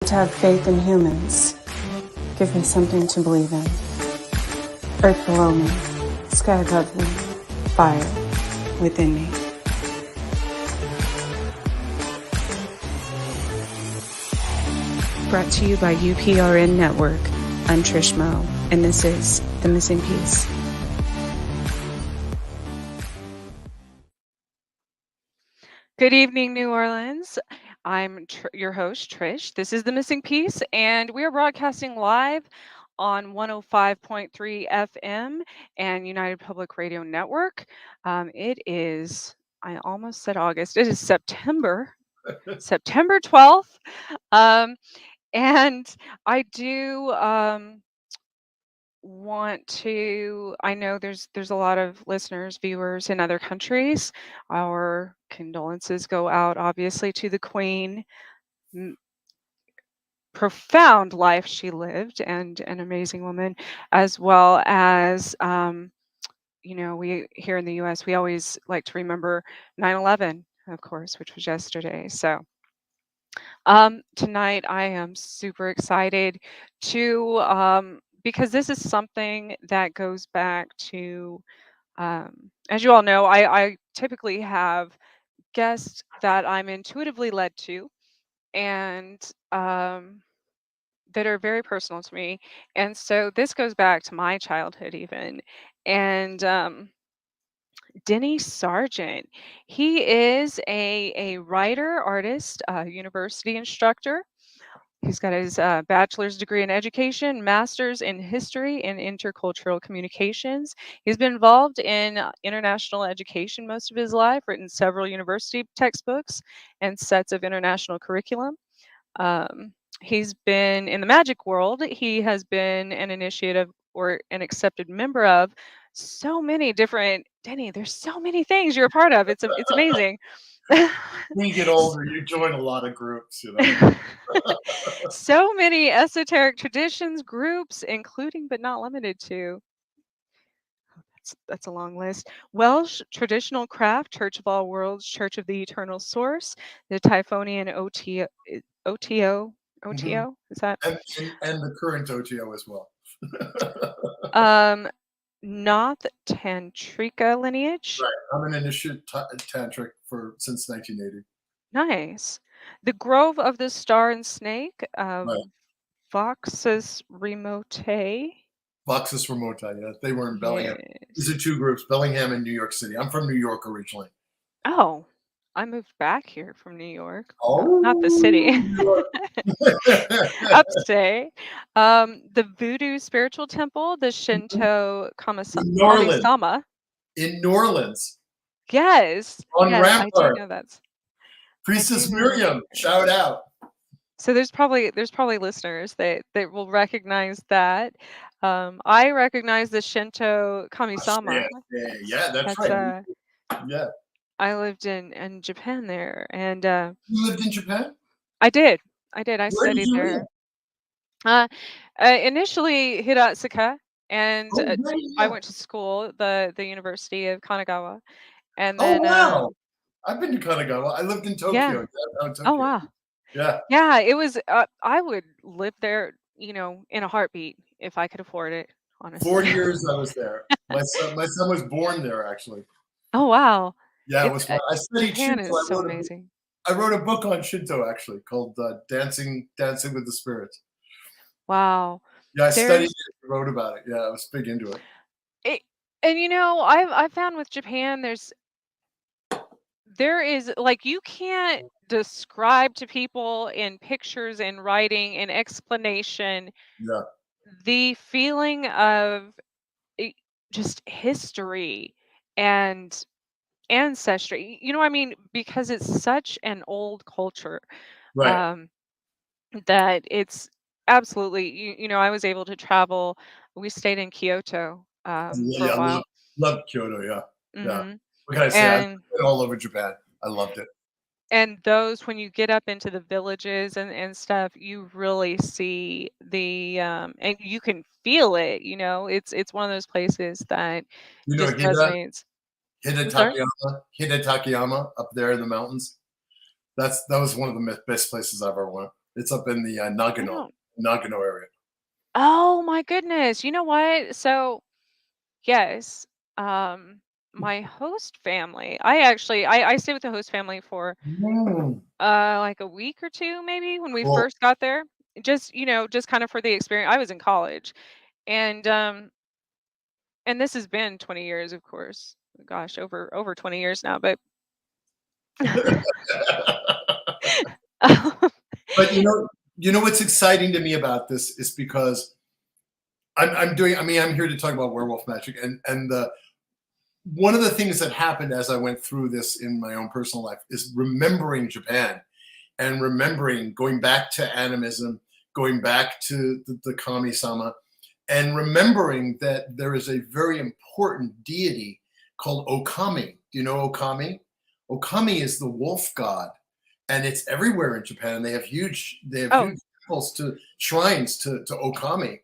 to have faith in humans. Give me something to believe in. Earth below me, sky above me, fire within me. Brought to you by UPRN Network. I'm Trish Mo, and this is The Missing Piece. Good evening, New Orleans. I'm your host, Trish. This is The Missing Piece, and we are broadcasting live on 105.3 FM and United Public Radio Network. It is, I almost said August, it is September 12th. And I do want to, I know there's a lot of listeners, viewers in other countries. Our condolences go out obviously to the Queen. Profound life she lived, and an amazing woman, as well as we here in the US, we always like to remember 9/11, of course, which was yesterday. So tonight I am super excited to because this is something that goes back to as you all know, I typically have guests that I'm intuitively led to, and that are very personal to me. And so this goes back to my childhood even. And Denny Sargent, he is a writer, artist, university instructor. He's got his bachelor's degree in education, master's in history and intercultural communications. He's been involved in international education most of his life, written several university textbooks and sets of international curriculum. He's been in the magic world. He has been an initiative or an accepted member of so many different, Denny, there's so many things you're a part of. It's amazing. When you get older, you join a lot of groups, you know. So many esoteric traditions, groups, including but not limited to. That's a long list. Welsh traditional craft, Church of All Worlds, Church of the Eternal Source, the Typhonian OTO. Mhm. Is that And the current OTO as well. Nath Tantrika lineage? Right. I'm an initiate tantric since 1980. Nice. The Grove of the Star and Snake, Right. Voxus Remotae. Voxus Remota, yeah. They were in Bellingham. Yes. These are two groups, Bellingham and New York City. I'm from New York originally. Oh, I moved back here from New York. Oh, Not the city. New York. Upstate. The Voodoo Spiritual Temple, the Shinto In New Orleans. Kamisama. In New Orleans. Yes. On yes, I do Rampart. know that. Priestess Miriam, shout out. So there's probably listeners that will recognize that. I recognize the Shinto Kamisama. Yeah, that's right. Yeah. I lived in Japan there, and You lived in Japan? I did. I Where studied did you there. live? Initially Hiratsuka, and Oh, yeah, I yeah. went to school, the University of Kanagawa, and Oh, then wow. I've been to Kanagawa. I lived in Tokyo. yeah. Downtown Tokyo. Oh wow. Yeah. Yeah, it was. I would live there, in a heartbeat if I could afford it. Honestly. 4 years I was there. My son was born there, actually. Oh wow. Yeah, it was fun. I studied Japan Shinto. is so amazing. I wrote a book on Shinto, actually, called Dancing with the Spirits. Wow. Yeah, I studied it, wrote about it. Yeah, I was big into it. And I've found with Japan, there is, like, you can't describe to people in pictures and writing and explanation Yeah. the feeling of just history and ancestry. You know what I mean? Because it's such an old culture. Right. That it's absolutely, I was able to travel. We stayed in Kyoto for a while. Love Kyoto, yeah. Yeah. hmm What can I say? I've been all over Japan. I loved it. And those, when you get up into the villages and stuff, you really see and you can feel it. It's one of those places that just resonates. Hidetakayama up there in the mountains. That was one of the best places I've ever went. It's up in the I don't. Nagano area. Oh my goodness. You know what? So yes, um, my host family. I stayed with the host family for Mm, like a week or two maybe when we cool. first got there. Just just kind of for the experience. I was in college, and this has been 20 years, of course. Gosh, over 20 years now, but But you know what's exciting to me about this is because I'm doing. I mean, I'm here to talk about werewolf magic, and the one of the things that happened as I went through this in my own personal life is remembering Japan and remembering going back to animism, going back to the kami-sama, and remembering that there is a very important deity called Okami. Do you know Okami? Okami is the wolf god, and it's everywhere in Japan. And they have Oh. huge temples to shrines to Okami.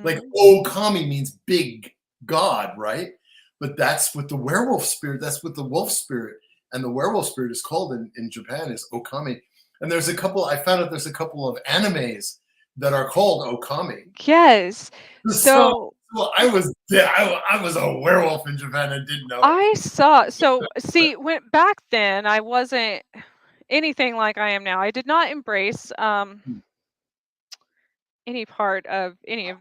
Like Mhm. Okami means big god, right? But that's what the werewolf spirit. That's what the wolf spirit and the werewolf spirit is called in Japan is Okami. And there's a couple. I found out there's a couple of animes that are called Okami. Yes. So, So so I was I was a werewolf in Japan and didn't know it. I saw so see when back then I wasn't anything like I am now. I did not embrace any part of any of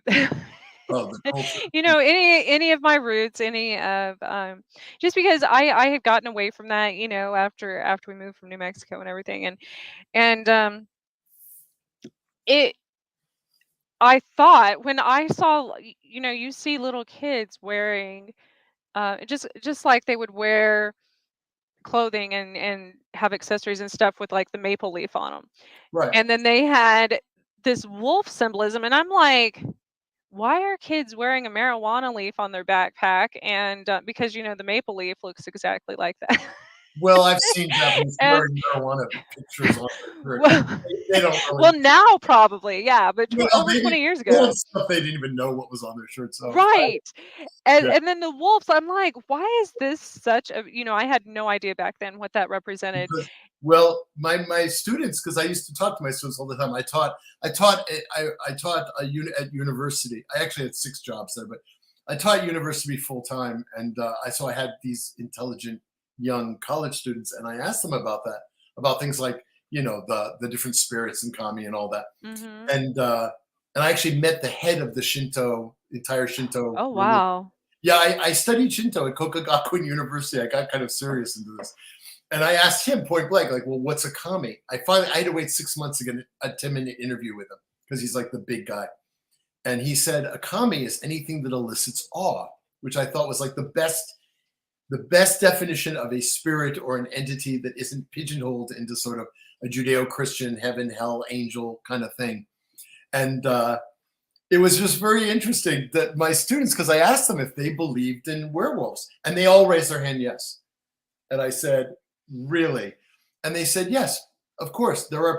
Oh, the culture. any of my roots, any of just because I had gotten away from that, after we moved from New Mexico and everything, and it I thought when I saw you see little kids wearing just like they would wear clothing and have accessories and stuff with like the maple leaf on them. Right. And then they had this wolf symbolism and I'm like, why are kids wearing a marijuana leaf on their backpack? And because the maple leaf looks exactly like that. Well, I've seen Japanese and wearing marijuana pictures on their shirt. well, They don't really. well, now probably, yeah, but Well, over 20 years they ago. had stuff they didn't even know what was on their shirt. So Right. And yeah, and then the wolves, I'm like, why is this such a I had no idea back then what that represented. because well, my students, because I used to talk to my students all the time. I taught at university. I actually had 6 jobs there, but I taught university full time, and I had these intelligent young college students, and I asked them about that, about things like the different spirits and kami and all that, Mhm. and uh, and I actually met the head of the entire Shinto Oh, religion. wow. Yeah, I studied Shinto at Kokagakuin University. I got kind of serious into this. And I asked him point blank, like, well, what's a kami? I had to wait 6 months to get a 10-minute interview with him because he's like the big guy. And he said a kami is anything that elicits awe, which I thought was like the best definition of a spirit or an entity that isn't pigeonholed into sort of a Judeo-Christian heaven, hell, angel kind of thing. And it was just very interesting that my students, because I asked them if they believed in werewolves, and they all raised their hand yes. And I said, really? And they said, yes, of course. There are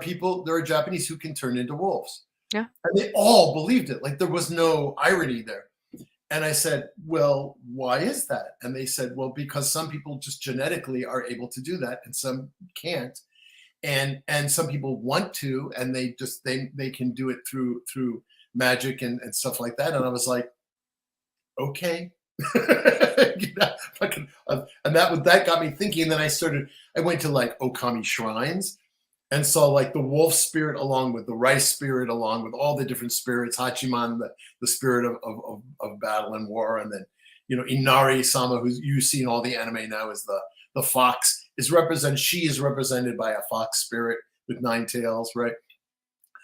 Japanese who can turn into wolves. Yeah. And they all believed it. Like there was no irony there. And I said, well, why is that? And they said, well, because some people just genetically are able to do that and some can't. And some people want to, and they can do it through magic and stuff like that. And I was like, okay. And that got me thinking. And then I went to like Okami shrines and saw like the wolf spirit along with the rice spirit, along with all the different spirits, Hachiman, the spirit of battle and war. And then, Inari Sama, who you see in all the anime now, is the fox, she is represented by a fox spirit with 9 tails, right?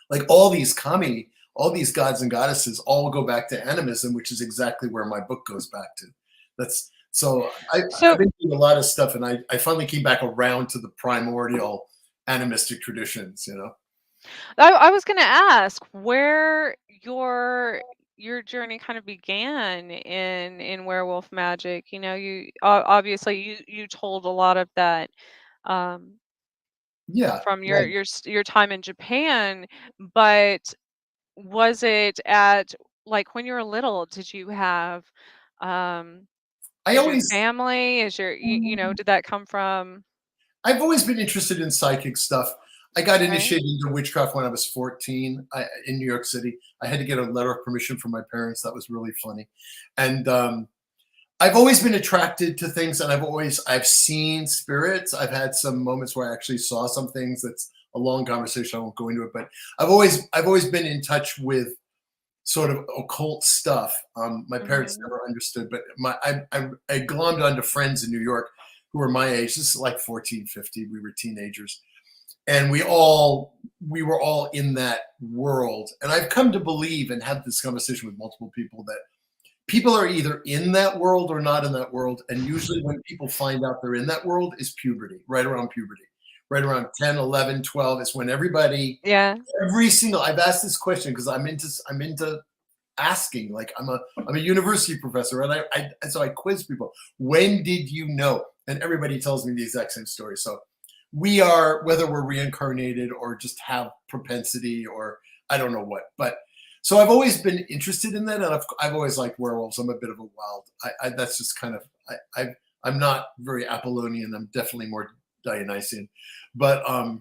Like all these gods and goddesses all go back to animism, which is exactly where my book goes back to. That's so I've So been doing a lot of stuff, and I finally came back around to the primordial animistic traditions. I was gonna ask where your journey kind of began in werewolf magic. You obviously you told a lot of that um, Yeah, from right. your time in Japan, but was it at like when you were little? Did you have um, I is your always family? Did that come from? I've always been interested in psychic stuff. I got Okay. initiated into witchcraft when I was 14 in New York City. I had to get a letter of permission from my parents. That was really funny. And I've always been attracted to things, and I've seen spirits. I've had some moments where I actually saw some things. That's a long conversation. I won't go into it, but I've always been in touch with sort of occult stuff. My parents Hmm. never understood, but I glommed onto friends in New York who were my age. This is like 14, 15. We were teenagers, and we were all in that world. And I've come to believe and had this conversation with multiple people that people are either in that world or not in that world. And usually when people find out they're in that world is puberty, right around puberty, right around 10, 11, 12 is when Yeah. I've asked this question because I'm into asking, like I'm a university professor, and so I quiz people. When did you know? And everybody tells me the exact same story. So we are, whether we're reincarnated or just have propensity or I don't know what, but so I've always been interested in that, and I've always liked werewolves. I'm a bit of a wild. That's just kind of I'm not very Apollonian. I'm definitely more Dionysian, but I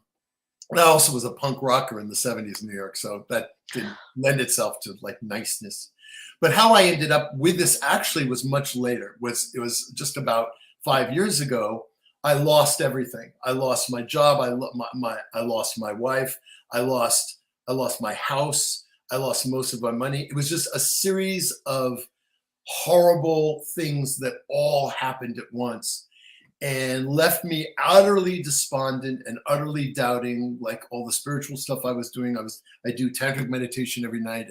also was a punk rocker in the 70s in New York, so that didn't lend itself to like niceness. But how I ended up with this actually was much later. It was just about 5 years ago. I lost everything. I lost my job. I lost my wife. I lost my house. I lost most of my money. It was just a series of horrible things that all happened at once and left me utterly despondent and utterly doubting like all the spiritual stuff I was doing. I do tantric meditation every night,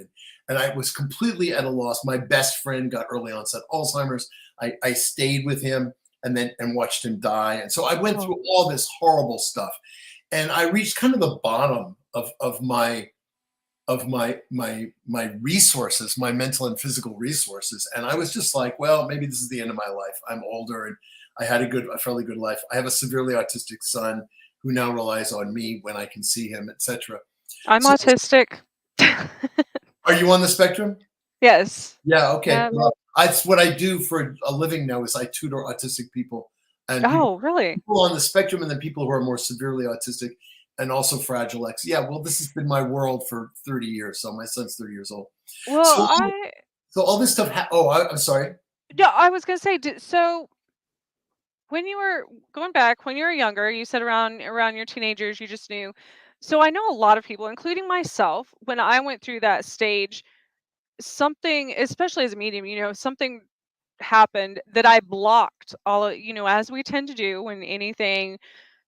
and I was completely at a loss. My best friend got early onset Alzheimer's. I stayed with him and watched him die. And so I went Oh. through all this horrible stuff. And I reached kind of the bottom of my resources, my mental and physical resources. And I was just like, well, maybe this is the end of my life. I'm older and I had a fairly good life. I have a severely autistic son who now relies on me when I can see him, etc. I'm So autistic. are you on the spectrum? Yes. Yeah, okay. Yep. Well, that's what I do for a living now is I tutor autistic people and Oh, really? people on the spectrum and then people who are more severely autistic and also fragile X. Yeah, well, this has been my world for 30 years. So my son's 30 years old. Well, So so all this stuff. I'm sorry. no, I was gonna say, so when you were going back, when you were younger, you said around your teenagers, you just knew. So I know a lot of people, including myself, when I went through that stage, something, especially as a medium, something happened that I blocked as we tend to do when anything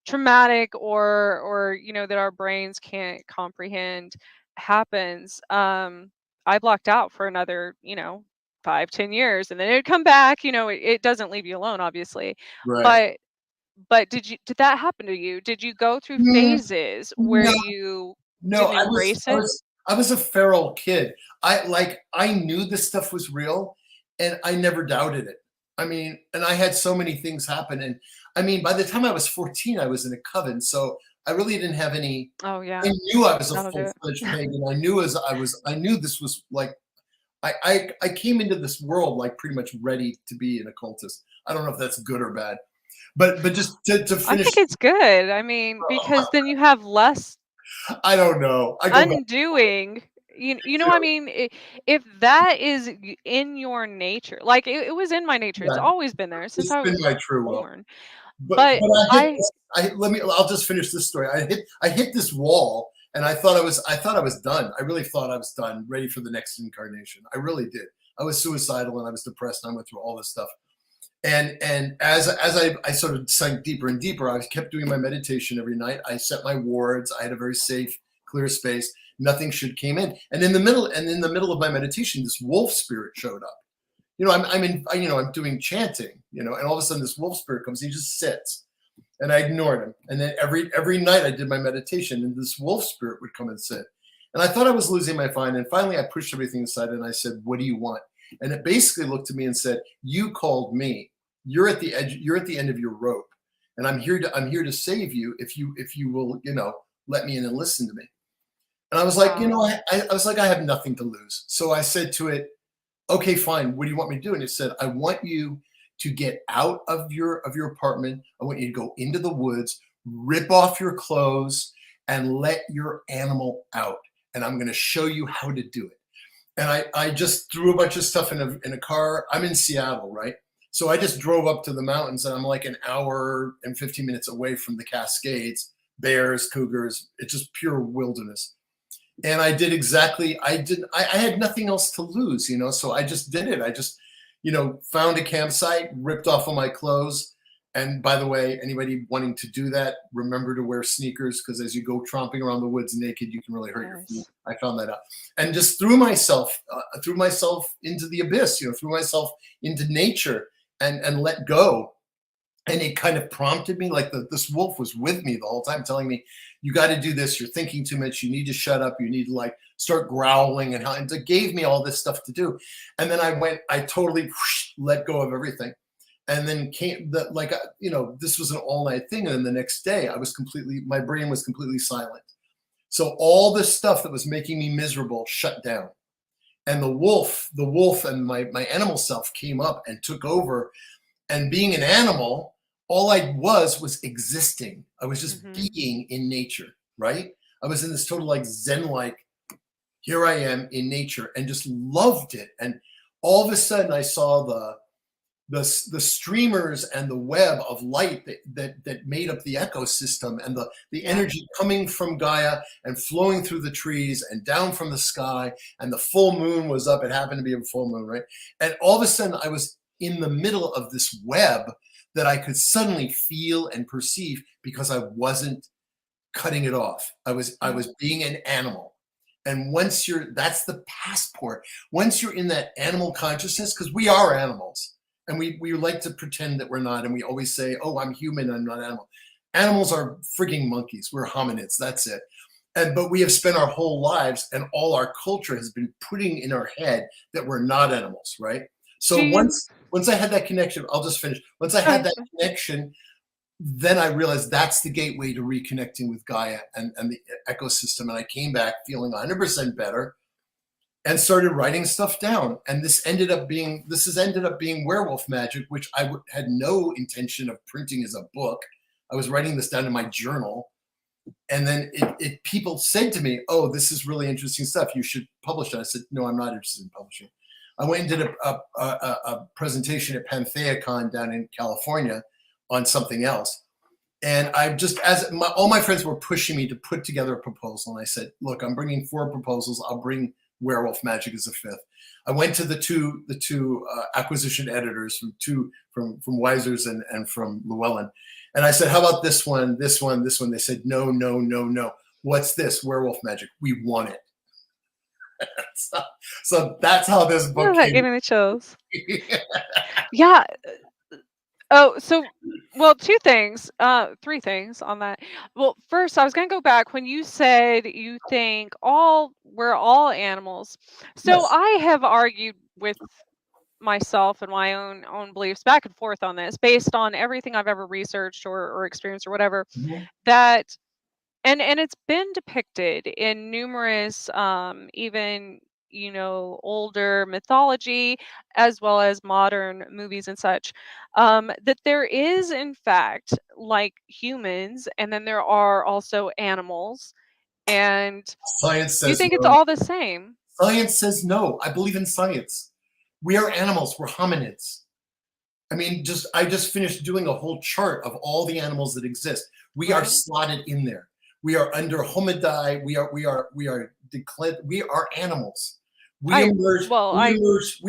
traumatic or that our brains can't comprehend happens. I blocked out for another 5-10 years, and then it'd come back. It doesn't leave you alone, obviously. Right. But did that happen to you? Did you go through Mm, phases where no, you no. didn't embrace it? I was a feral kid. I knew this stuff was real, and I never doubted it. I mean, and I had so many things happen, and I mean, by the time I was 14, I was in a coven, so I really didn't have any. Oh I yeah, knew I was a that'll do full it. fledged pagan. I knew this was like I came into this world like pretty much ready to be an occultist. I don't know if that's good or bad, but just to I finish, think it's good. I mean, because then you have less I don't know. I go back, undoing. You know you what I know, mean? If that is in your nature, like it was in my nature. It's yeah, always been there since it's I been was my true will. born. But But I hit I this, I'll just finish this story. I hit this wall and I thought I was done. I really thought I was done, ready for the next incarnation. I really did. I was suicidal and I was depressed and I went through all this stuff. And as I sort of sank deeper and deeper, I kept doing my meditation every night. I set my wards. I had a very safe, clear space. Nothing should came in. And in the middle of my meditation, this wolf spirit showed up. I'm doing chanting, and all of a sudden this wolf spirit comes. He just sits, and I ignored him. And then every night I did my meditation, and this wolf spirit would come and sit. And I thought I was losing my mind. And finally, I pushed everything aside, and I said, "What do you want?" And it basically looked at me and said, "You called me. You're at the edge. You're at the end of your rope, and I'm here to save you if you will, let me in and listen to me." And I was like, wow. I was like, I have nothing to lose. So I said to it, okay, fine. What do you want me to do? And it said, I want you to get out of your apartment. I want you to go into the woods, rip off your clothes, and let your animal out. And I'm going to show you how to do it. And I just threw a bunch of stuff in a car. I'm in Seattle, right? So I just drove up to the mountains, and I'm like an hour and 15 minutes away from the Cascades, bears, cougars. It's just pure wilderness. And I did exactly, I had nothing else to lose, you know, so I just did it. I just, you know, found a campsite, ripped off of my clothes. And by the way, anybody wanting to do that, remember to wear sneakers, because as you go tromping around the woods naked, you can really hurt your feet. I found that out. And just threw myself into the abyss, you know, threw myself into nature and let go. And it kind of prompted me, like this wolf was with me the whole time telling me, you got to do this. You're thinking too much. You need to shut up. You need to like start growling, and it gave me all this stuff to do. And then I totally let go of everything. And then you know, this was an all night thing. And then the next day my brain was completely silent. So all this stuff that was making me miserable shut down. And the wolf and my animal self came up and took over. And being an animal, all I was existing. I was just being in nature, right? I was in this total like Zen-like, here I am in nature, and just loved it. And all of a sudden I saw the streamers and the web of light that made up the ecosystem, and the energy coming from Gaia and flowing through the trees and down from the sky, and the full moon was up. It happened to be a full moon, right? And all of a sudden I was in the middle of this web that I could suddenly feel and perceive, because I wasn't cutting it off. I was being an animal. And that's the passport. Once you're in that animal consciousness, because we are animals, and we like to pretend that we're not, and we always say, oh, I'm human, I'm not animal. Animals are freaking monkeys. We're hominids, that's it. But we have spent our whole lives, and all our culture has been putting in our head that we're not animals, right? So once I had that connection, I'll just finish. Once I had that connection, then I realized that's the gateway to reconnecting with Gaia and the ecosystem. And I came back feeling 100% better and started writing stuff down. And this has ended up being Werewolf Magic, which I had no intention of printing as a book. I was writing this down in my journal. And then people said to me, oh, this is really interesting stuff. You should publish it. I said, no, I'm not interested in publishing. I went and did a presentation at PantheaCon down in California on something else. And all my friends were pushing me to put together a proposal. And I said, look, I'm bringing 4 proposals. I'll bring Werewolf Magic as a 5th. I went to the two acquisition editors from Weiser's and from Llewellyn. And I said, how about this one, this one, this one? They said, no, no, no, no. What's this? Werewolf Magic. We want it. So that's how this book came. Gave me the chills. Yeah. Oh, so, well, 2 things, 3 things on that. Well, first, I was going to go back when you said you think we're all animals. So Yes. I have argued with myself and my own beliefs back and forth on this, based on everything I've ever researched or experienced or whatever, that, and it's been depicted in numerous, even, you know, older mythology as well as modern movies and such, that there is in fact like humans, and then there are also animals, and Science says you think no. it's all the same. Science says no. I believe in science. We are animals. We're hominids. I mean, I just finished doing a whole chart of all the animals that exist. We are slotted in there. We are under homidae. We are animals. We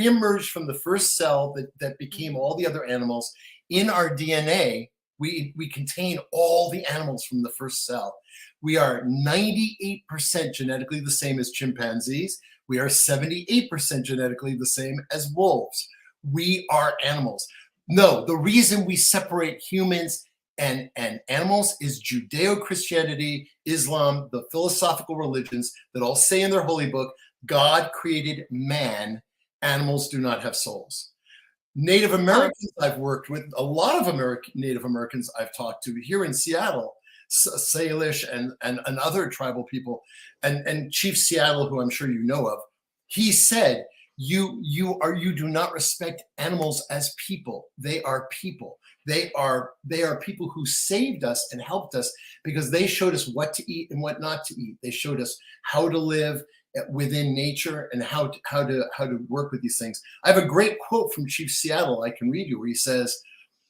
emerged from the first cell that became all the other animals. In our DNA, we contain all the animals from the first cell. We are 98% genetically the same as chimpanzees. We are 78% genetically the same as wolves. We are animals. No, the reason we separate humans and animals is Judeo-Christianity, Islam, the philosophical religions that all say in their holy book, God created man, animals do not have souls. Native Americans I've worked with, a lot of Native Americans I've talked to here in Seattle, Salish and other tribal people, and Chief Seattle, who I'm sure you know of, he said, you do not respect animals as people. They are people. They are people who saved us and helped us because they showed us what to eat and what not to eat. They showed us how to live within nature and how to work with these things. I have a great quote from Chief Seattle I can read you where he says,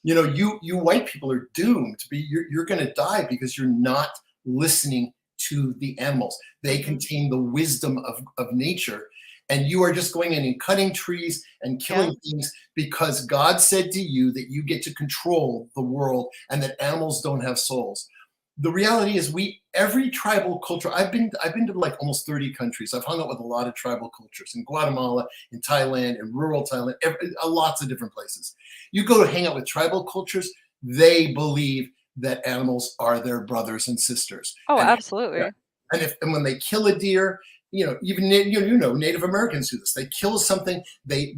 you know, you white people are doomed to be, you're going to die because you're not listening to the animals. They contain the wisdom of nature. And you are just going in and cutting trees and killing things because God said to you that you get to control the world and that animals don't have souls. The reality is every tribal culture, I've been to like almost 30 countries. I've hung out with a lot of tribal cultures in Guatemala, in Thailand, in rural Thailand, lots of different places. You go to hang out with tribal cultures, they believe that animals are their brothers and sisters. Oh, And, absolutely. and when they kill a deer, you know, even Native Americans do this. They kill something, they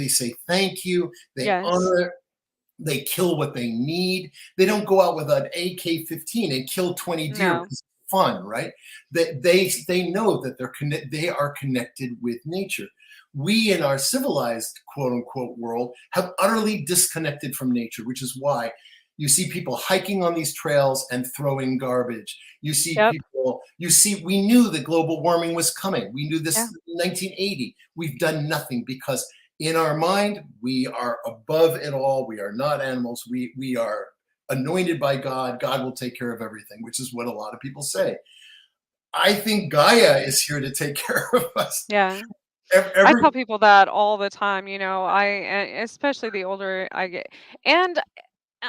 say thank you, they Yes. honor it, they kill what they need. They don't go out with an AK-15 and kill 20 deer No. because it's fun, right? They know that they are connected with nature. We in our civilized quote unquote world have utterly disconnected from nature, which is why you see people hiking on these trails and throwing garbage. You see Yep. people, we knew that global warming was coming. We knew this Yeah. in 1980. We've done nothing because in our mind, we are above it all. We are not animals. We are anointed by God. God will take care of everything, which is what a lot of people say. I think Gaia is here to take care of us. Yeah. I Every tell people that all the time, you know, especially the older I get. And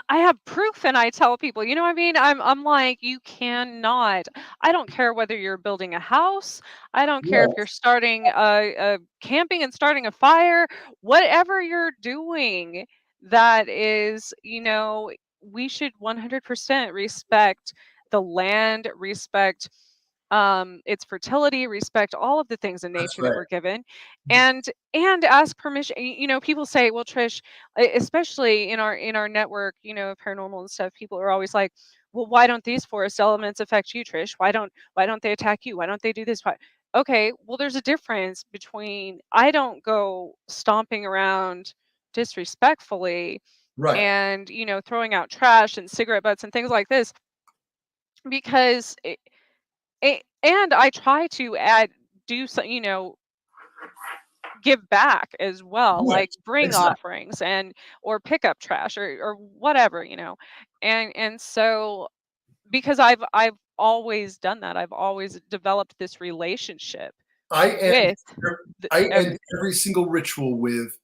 I have proof and I tell people, you know what I mean? I'm like, you cannot. I don't care whether you're building a house. I don't care if no, you're starting a camping and starting a fire, whatever you're doing that is, you know, we should 100% respect the land, respect its fertility, respect all of the things in that's nature that right. we're given, and ask permission. You know, people say, well, Trish, especially in our network, you know, paranormal and stuff, people are always like, well, why don't these forest elements affect you, Trish? Why don't they attack you? Why don't they do this? Why? Okay, well, there's a difference between I don't go stomping around disrespectfully Right. and, you know, throwing out trash and cigarette butts and things like this because and I try to do some, you know, give back as well, Right. like bring Exactly. offerings and or pick up trash or whatever, you know. And so because I've always done that. I've always developed this relationship I end with I end everything. every single ritual with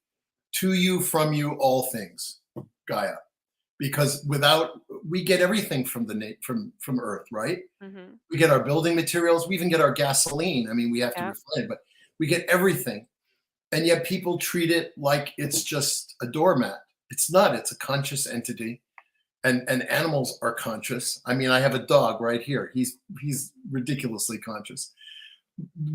to you, from you, all things, Gaia. Because without we get everything from from Earth, right? Hmm. We get our building materials, we even get our gasoline. I mean, we have to Yeah. refine it, but we get everything. And yet people treat it like it's just a doormat. It's not, it's a conscious entity. And animals are conscious. I mean, I have a dog right here. He's ridiculously conscious.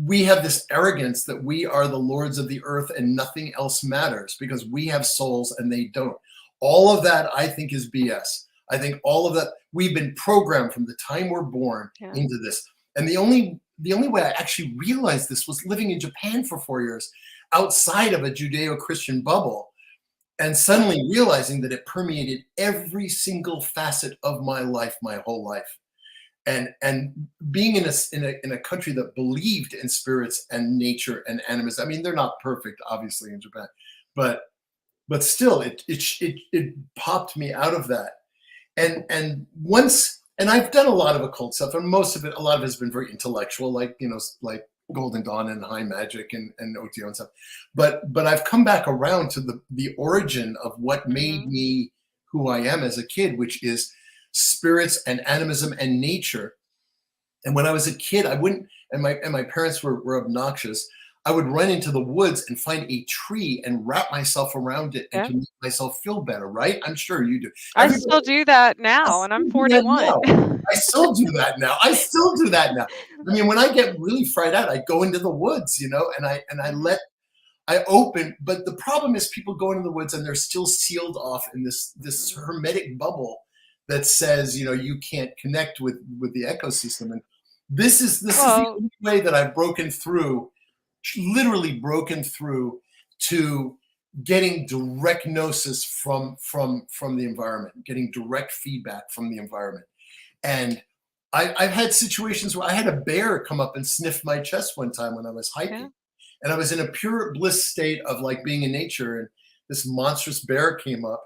We have this arrogance that we are the lords of the earth and nothing else matters because we have souls and they don't. All of that, I think, is BS. I think all of that, we've been programmed from the time we're born Yeah. into this. And the only way I actually realized this was living in Japan for 4 years outside of a Judeo-Christian bubble and suddenly realizing that it permeated every single facet of my life, my whole life. And being in a country that believed in spirits and nature and animism. I mean, they're not perfect, obviously, in Japan, but still, it popped me out of that. And I've done a lot of occult stuff, and a lot of it has been very intellectual, like like Golden Dawn and High Magic and OTO and stuff. But I've come back around to the origin of what made Hmm. me who I am as a kid, which is spirits and animism and nature. And when I was a kid, I wouldn't, and my parents were obnoxious. I would run into the woods and find a tree and wrap myself around it and Yeah. to make myself feel better, right? I'm sure you do. I Everybody still do that now else and I'm still do that 41. now. I still do that now. I still do that now. I mean, when I get really fried out, I go into the woods, and I Hmm. let I open, but the problem is people go into the woods and they're still sealed off in this Hmm. hermetic bubble that says, you can't connect with the ecosystem. And this is the Well, only way that I've broken through, literally broken through to getting direct gnosis from the environment, getting direct feedback from the environment. And I've had situations where I had a bear come up and sniff my chest one time when I was hiking. Yeah. And I was in a pure bliss state of like being in nature. And this monstrous bear came up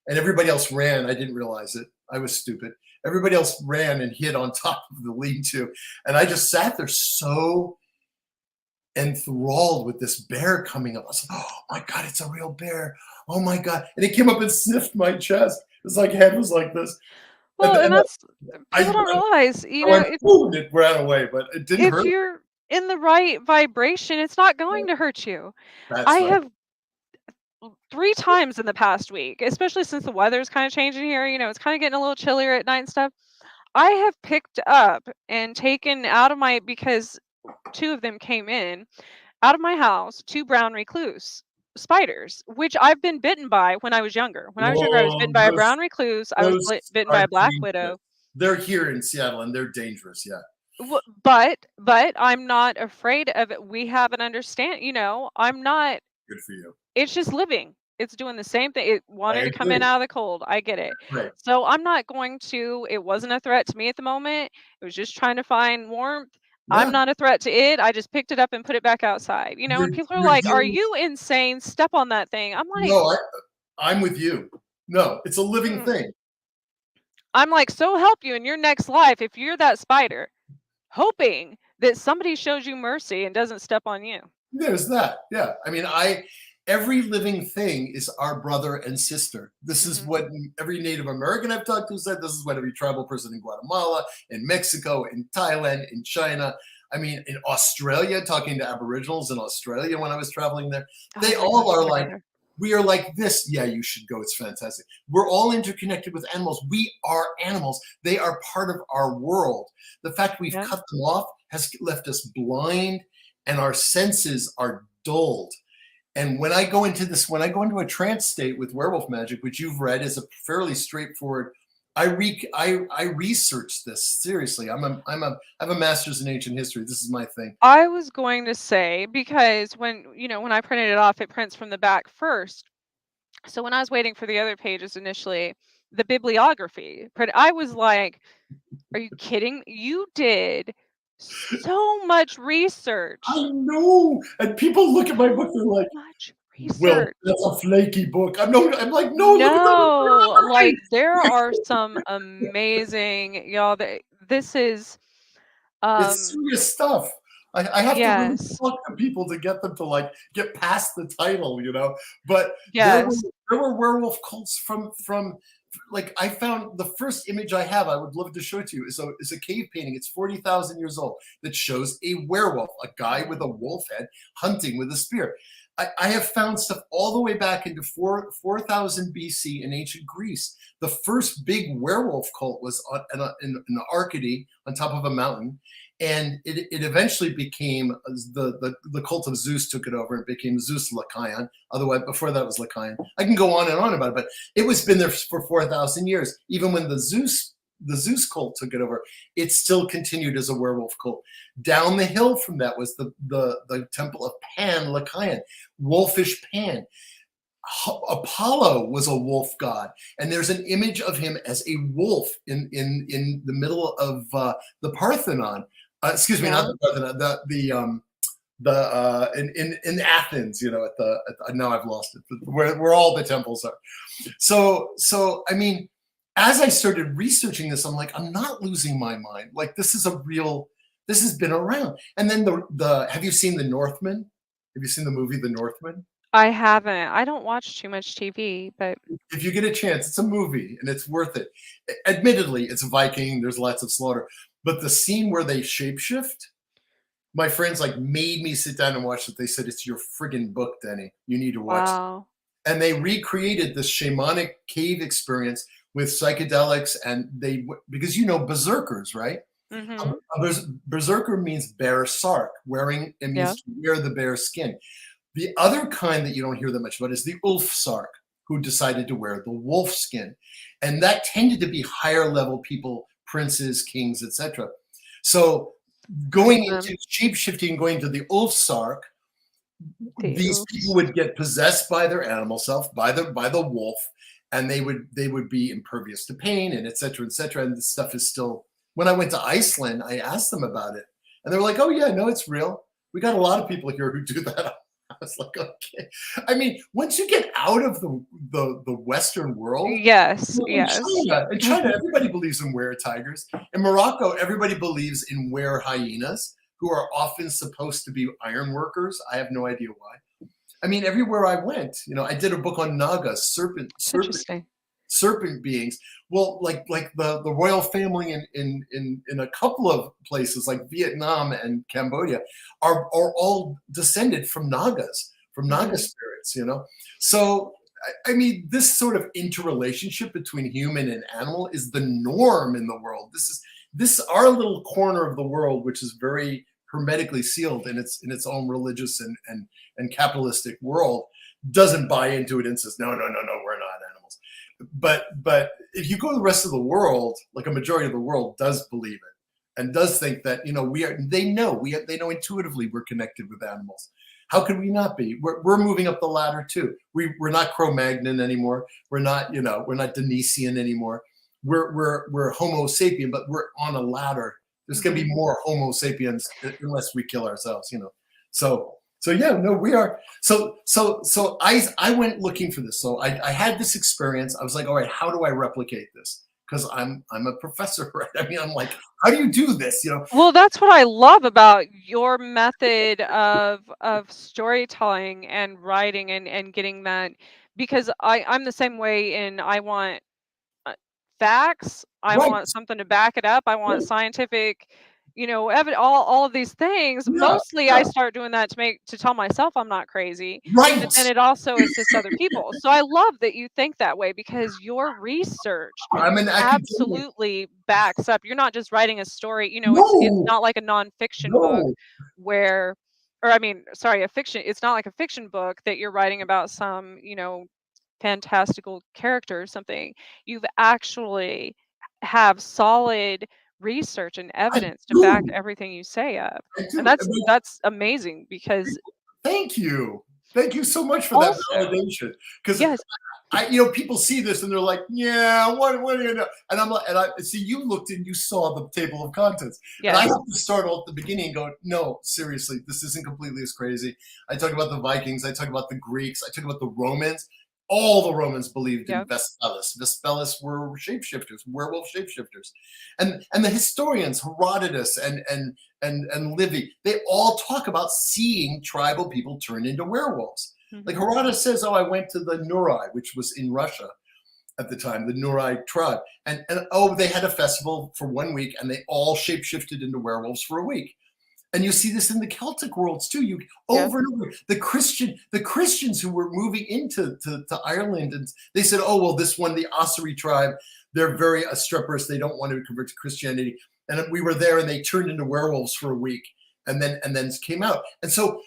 and everybody else ran. I didn't realize it. I was stupid. Everybody else ran and hid on top of the lean-to. And I just sat there so enthralled with this bear coming up. I was like, oh my God, it's a real bear. Oh my God. And it came up and sniffed my chest. It's like head was like this. Well, and that's I people don't realize, you I know, went, "Ooh," and it ran away, but it didn't if hurt. you're in the right vibration, it's not going to hurt you. I That's right. have 3 times in the past week, especially since the weather's kind of changing here, you know, it's kind of getting a little chillier at night and stuff. I have picked up and taken out of my, because 2 of them came in, out of my house, 2 brown recluse spiders, which I've been bitten by when I was younger. When I was younger, I was Whoa, bitten by a brown recluse. I was those bitten by are a black dangerous. widow. They're here in Seattle and they're dangerous. Yeah, But I'm not afraid of it. We have an understand, you know, I'm not. good for you. It's just living. It's doing the same thing. It I wanted to come in agree. out of the cold. I get it. Right. So I'm not going to. It wasn't a threat to me at the moment. It was just trying to find warmth. I'm Yeah, not a threat to it. I just picked it up and put it back outside. You know, and people are you're like, "Are dealing. you insane? Step on that thing." I'm like, No, I'm with you. No, it's a living mm. thing. I'm like, so help you in your next life if you're that spider, hoping that somebody shows you mercy and doesn't step on you. There's that. Yeah. I mean, every living thing is our brother and sister. This is Hmm. what every Native American I've talked to said. This is what every tribal person in Guatemala, in Mexico, in Thailand, in China. I mean, in Australia, talking to Aboriginals in Australia when I was traveling there, Oh they my all gosh, I are want to go like, there. we are like this. Yeah, you should go. It's fantastic. We're all interconnected with animals. We are animals. They are part of our world. The fact we've Yeah. cut them off has left us blind and our senses are dulled. And when I go into a trance state with werewolf magic, which you've read is a fairly straightforward. I research this seriously. I have a master's in ancient history. This is my thing. I was going to say, because when, you know, when I printed it off, it prints from the back first. So when I was waiting for the other pages initially, the bibliography, I was like, are you kidding? You did so much research. I know, and people look at my book. They're So like, much "Well, research. that's a flaky book." I'm like, "No, look at the No, like bibliography." there are some amazing, y'all. This is, It's um, serious stuff. I have to really yes, talk to people to get them to like get past the title, you know. But yes, there were werewolf cults from like I found the first image I have. I would love to show it to you. Is a cave painting. It's 40,000 years old that shows a werewolf, a guy with a wolf head hunting with a spear. I have found stuff all the way back into 4000 BC in ancient Greece. The first big werewolf cult was in Arcady on top of a mountain, and it eventually became the cult of Zeus took it over and became Zeus Lycaon. Otherwise, before that was Lycaon. I can go on and on about it, but it was been there for 4,000 years. Even when the Zeus cult took it over, it still continued as a werewolf cult. Down the hill from that was the temple of Pan Lycaon, wolfish Pan. Apollo was a wolf god, and there's an image of him as a wolf in the middle of the Parthenon. Excuse me, not yeah. the Parthenon. In Athens, you know, now I've lost it. Where all the temples are. So I mean, as I started researching this, I'm like, I'm not losing my mind. Like this is a real. This has been around. And then the have you seen The Northman? Have you seen the movie The Northman? I haven't. I don't watch too much TV, but If you get a chance, it's a movie and it's worth it. Admittedly, it's Viking, there's lots of slaughter, but the scene where they shapeshift, my friends like made me sit down and watch it. They said, it's your friggin' book, Denny. You need to watch it. wow. And they recreated this shamanic cave experience with psychedelics, and because you know berserkers, right? Mhm. Berserker means bear sark, it Yeah. means to wear the bear skin. The other kind that you don't hear that much about is the Ulf Sark, who decided to wear the wolf skin. And that tended to be higher level people, princes, kings, etc. So going Um, into shape shifting, going to the Ulf Sark, The these people oofs. would get possessed by their animal self, by the wolf, and they would be impervious to pain and et cetera, et cetera. And this stuff is still. When I went to Iceland, I asked them about it, and they were like, "Oh yeah, no, it's real. We got a lot of people here who do that." I was like, "Okay." I mean, once you get out of the Western world, Yes, well, yes. In China, everybody believes in were tigers. In Morocco, everybody believes in were hyenas, who are often supposed to be iron workers. I have no idea why. I mean, everywhere I went, I did a book on Naga, It's interesting. serpent beings. Well, like the royal family in a couple of places like Vietnam and Cambodia are all descended from Nagas, from Naga Mhm. spirits. So I mean, this sort of interrelationship between human and animal is the norm in the world. This our little corner of the world, which is very hermetically sealed in its own religious and capitalistic world, doesn't buy into it and says, no, no, no, no, we're not animals. But if you go to the rest of the world, like a majority of the world does believe it and does think that they know intuitively we're connected with animals. How could we not be? We're moving up the ladder too. We're not Cro-Magnon anymore. We're not Deniscian anymore. We're Homo sapien, but we're on a ladder. There's going to be Mhm. more Homo sapiens unless we kill ourselves. So yeah, no, we are. So I went looking for this. So I had this experience. I was like, all right, how do I replicate this? Because I'm a professor, right? I mean, I'm like, how do you do this? Well, that's what I love about your method of storytelling and writing and getting that, because I'm the same way, and I want uh, facts. I Right, want something to back it up. I want right, scientific, all of these things. yeah, Mostly I yeah, start doing that to tell myself I'm not crazy, but right. then it also assists other people. So I love that you think that way, because your research I'm an academic. absolutely backs up. You're not just writing a story, it's No, not like a nonfiction book no. where, or I mean, sorry, a fiction, it's not like a fiction book that you're writing about some, fantastical character or something. You've actually have solid research and I evidence to back do. everything you say up. I And do. that's amazing, because Thank you. Thank you so much for that also, validation. Because yes, people see this and they're like, yeah, what do you know? And I'm like, and I see you looked and you saw the table of contents. And I have yes, to start at the beginning and go, no, seriously, this isn't completely as crazy. I talk about the Vikings, I talk about the Greeks, I talk about the Romans. All the Romans believed in yep, Vespellus. Vespellus were shapeshifters, werewolf shapeshifters. And the historians, Herodotus and Livy, they all talk about seeing tribal people turn into werewolves. Like mhm, Herodotus says, oh, I went to the Nurai, which was in Russia at the time, the Nurai tribe. And oh, they had a festival for 1 week and they all shapeshifted into werewolves for a week. And you see this in the Celtic worlds too. You yep, over and over. The Christians who were moving into to Ireland, and they said, oh well, this one, the Ossory tribe, they're very obstreperous. They don't want to convert to Christianity. And we were there, and they turned into werewolves for a week, and then came out. And so,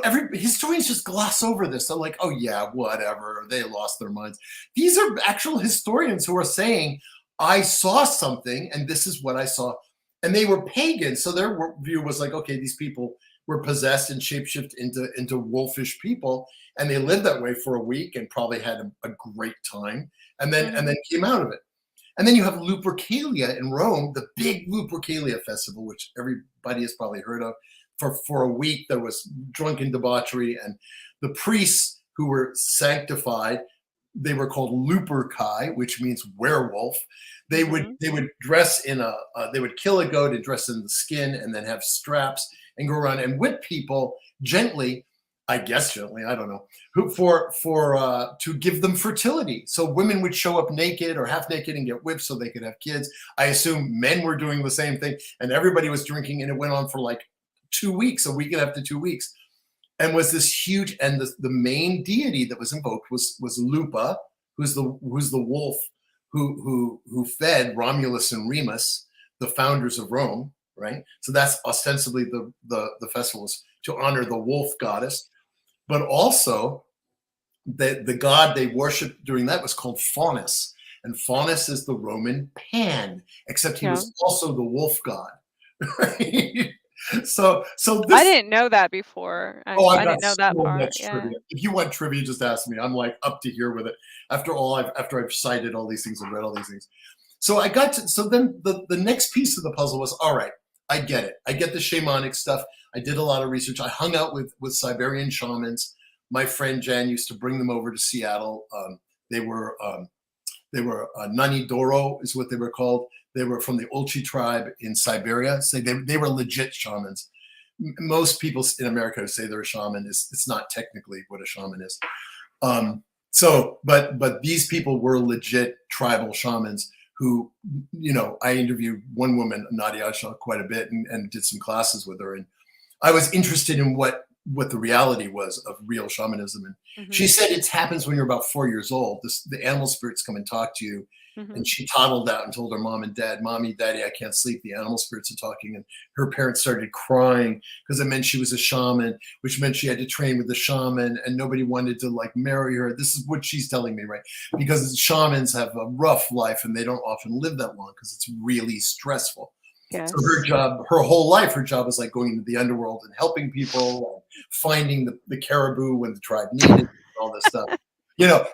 every historians just gloss over this. They're like, oh yeah, whatever. They lost their minds. These are actual historians who are saying, I saw something, and this is what I saw. And they were pagans, so their view was like, okay, these people were possessed and shapeshift into wolfish people, and they lived that way for a week and probably had a great time, and then mhm, came out of it. And then you have Lupercalia in Rome, the big Lupercalia festival, which everybody has probably heard of. For a week, there was drunken debauchery, and the priests who were sanctified, they were called Luperci, which means werewolf. They would mhm, they would dress they would kill a goat and dress in the skin, and then have straps and go around and whip people gently. I guess gently, I don't know, who for to give them fertility. So women would show up naked or half naked and get whipped so they could have kids. I assume men were doing the same thing, and everybody was drinking, and it went on for like 2 weeks, a week and a half to 2 weeks, and was this huge. And the main deity that was invoked was Lupa, who's the wolf who fed Romulus and Remus, the founders of Rome, right? So that's ostensibly the festivals to honor the wolf goddess, but also the god they worshipped during that was called Faunus. And Faunus is the Roman Pan, except he yeah, was also the wolf god. Right? So I this. didn't know that before. Oh, Actually, I've I got didn't know that so part. much Yeah. trivia. If you want trivia, just ask me. I'm like up to here with it. After I've cited all these things and read all these things. So I got to, so then the next piece of the puzzle was, all right, I get it. I get the shamanic stuff. I did a lot of research. I hung out with Siberian shamans. My friend Jan used to bring them over to Seattle. They were Nani Doro is what they were called. They were from the Olchi tribe in Siberia. So they were legit shamans. Most people in America who say they're a shaman, it's not technically what a shaman is. But these people were legit tribal shamans who, I interviewed one woman, Nadia, quite a bit and did some classes with her. And I was interested in what the reality was of real shamanism. And she said it happens when you're about 4 years old. The animal spirits come and talk to you. And she toddled out and told her mom and dad, "Mommy, Daddy, I can't sleep. The animal spirits are talking." And her parents started crying because it meant she was a shaman, which meant she had to train with the shaman, and nobody wanted to marry her. This is what she's telling me, right? Because shamans have a rough life and they don't often live that long because it's really stressful. Yes. So her whole life, her job was going into the underworld and helping people, and finding the caribou when the tribe needed it, all this stuff,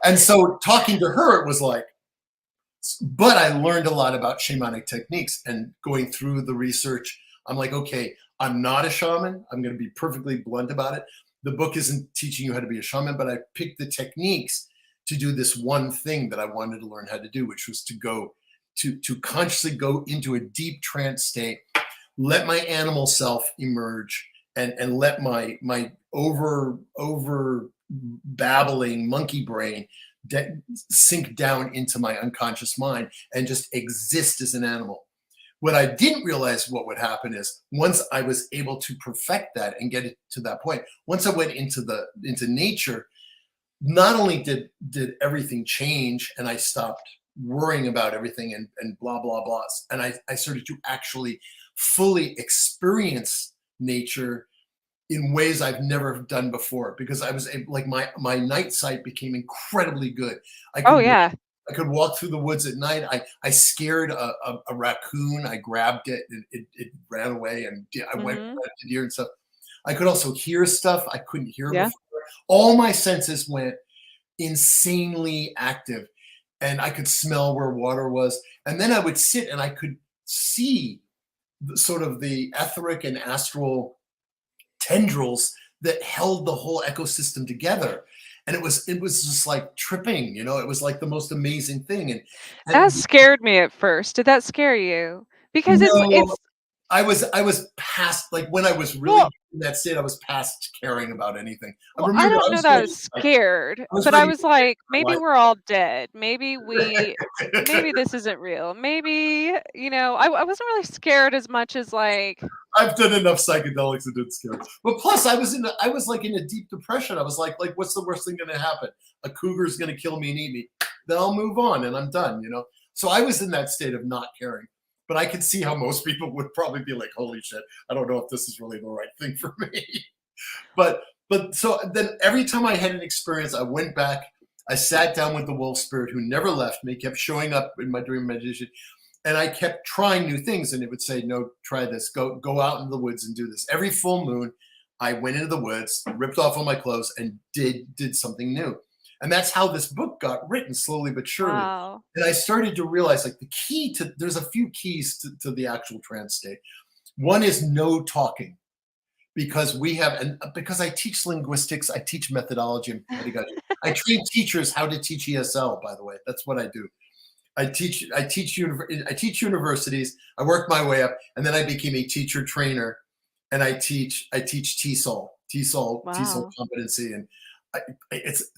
And so talking to her, it was like, but I learned a lot about shamanic techniques, and going through the research, I'm like, okay, I'm not a shaman. I'm going to be perfectly blunt about it. The book isn't teaching you how to be a shaman, but I picked the techniques to do this one thing that I wanted to learn how to do, which was to consciously go into a deep trance state, let my animal self emerge, and let my over babbling monkey brain sink down into my unconscious mind and just exist as an animal. What I didn't realize what would happen is, once I was able to perfect that and get it to that point, once I went into nature, not only did everything change and I stopped worrying about everything and blah, blah, blah. And I started to actually fully experience nature in ways I've never done before, because I was my night sight became incredibly good. I could walk through the woods at night. I scared a raccoon. I grabbed it and it ran away, and I went to deer and stuff. I could also hear stuff I couldn't hear before. All my senses went insanely active, and I could smell where water was. And then I would sit and I could see the etheric and astral tendrils that held the whole ecosystem together. And it was just like tripping, it was like the most amazing thing. And that scared me at first. Did that scare you? Because it's I was past, when I was really in that state, I was past caring about anything. Well, I don't know that I was scared, but I was like, maybe we're all dead. Maybe this isn't real. Maybe, I wasn't really scared as much as I've done enough psychedelics and didn't scare me. But plus I was in a deep depression. I was like, what's the worst thing going to happen? A cougar's going to kill me and eat me. Then I'll move on and I'm done, So I was in that state of not caring. But I could see how most people would probably be like, holy shit, I don't know if this is really the right thing for me. But so then every time I had an experience, I went back, I sat down with the wolf spirit who never left me, kept showing up in my dream meditation, and I kept trying new things. And it would say, no, try this, go out into the woods and do this. Every full moon, I went into the woods, ripped off all my clothes, and did something new. And that's how this book got written, slowly but surely. Wow. And I started to realize there's a few keys to the actual trance state. One is no talking, because because I teach linguistics, I teach methodology and pedagogy. I train teachers how to teach ESL, by the way. That's what I do. I teach universities. I worked my way up, and then I became a teacher trainer, and I teach TESOL competency. And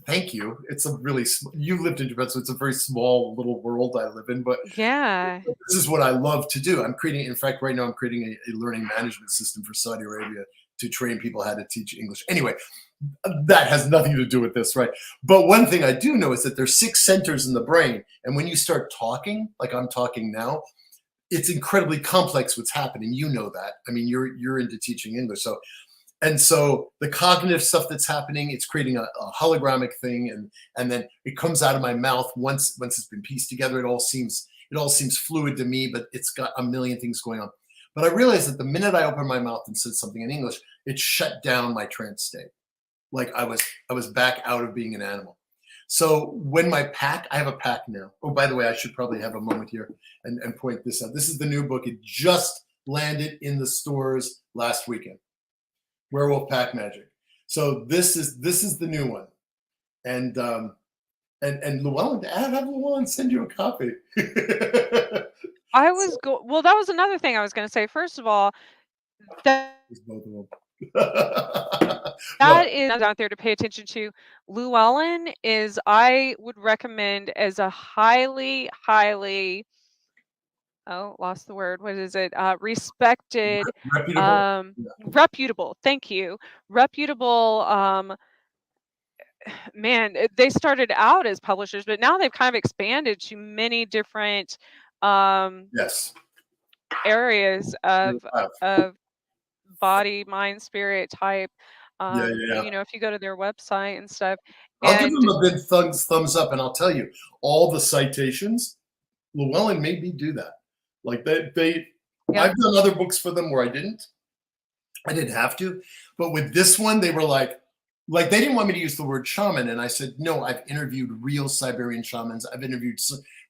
thank you. It's a really, you lived in Japan, so it's a very small little world I live in, but this is what I love to do. In fact, right now I'm creating a learning management system for Saudi Arabia to train people how to teach English. Anyway, that has nothing to do with this, right? But one thing I do know is that there's 6 centers in the brain, and when you start talking, like I'm talking now, it's incredibly complex what's happening. You know that. I mean, you're into teaching English, so the cognitive stuff that's happening, it's creating a hologramic thing, and then it comes out of my mouth once it's been pieced together. It all seems fluid to me, but it's got a million things going on. But I realized that the minute I opened my mouth and said something in English, it shut down my trance state. Like I was back out of being an animal. So when my pack, I have a pack now. Oh, by the way, I should probably have a moment here and point this out. This is the new book. It just landed in the stores last weekend. Werewolf Pack Magic. So this is the new one. And Llewellyn, have Llewellyn send you a copy. Well, that was another thing I was going to say. First of all, that Both of them. that is out there to pay attention to. Llewellyn is, I would recommend as a highly, lost the word. What is it? Respected, reputable. reputable. Thank you. Reputable. Man, they started out as publishers, but now they've kind of expanded to many different Yes. areas of body, mind, spirit type. You know, if you go to their website and stuff. I'll give them a big thumbs up, and I'll tell you, all the citations, Llewellyn made me do that. Like I've done other books for them where I didn't have to, but with this one, they were like they didn't want me to use the word shaman, and I said, no, I've interviewed real Siberian shamans. I've interviewed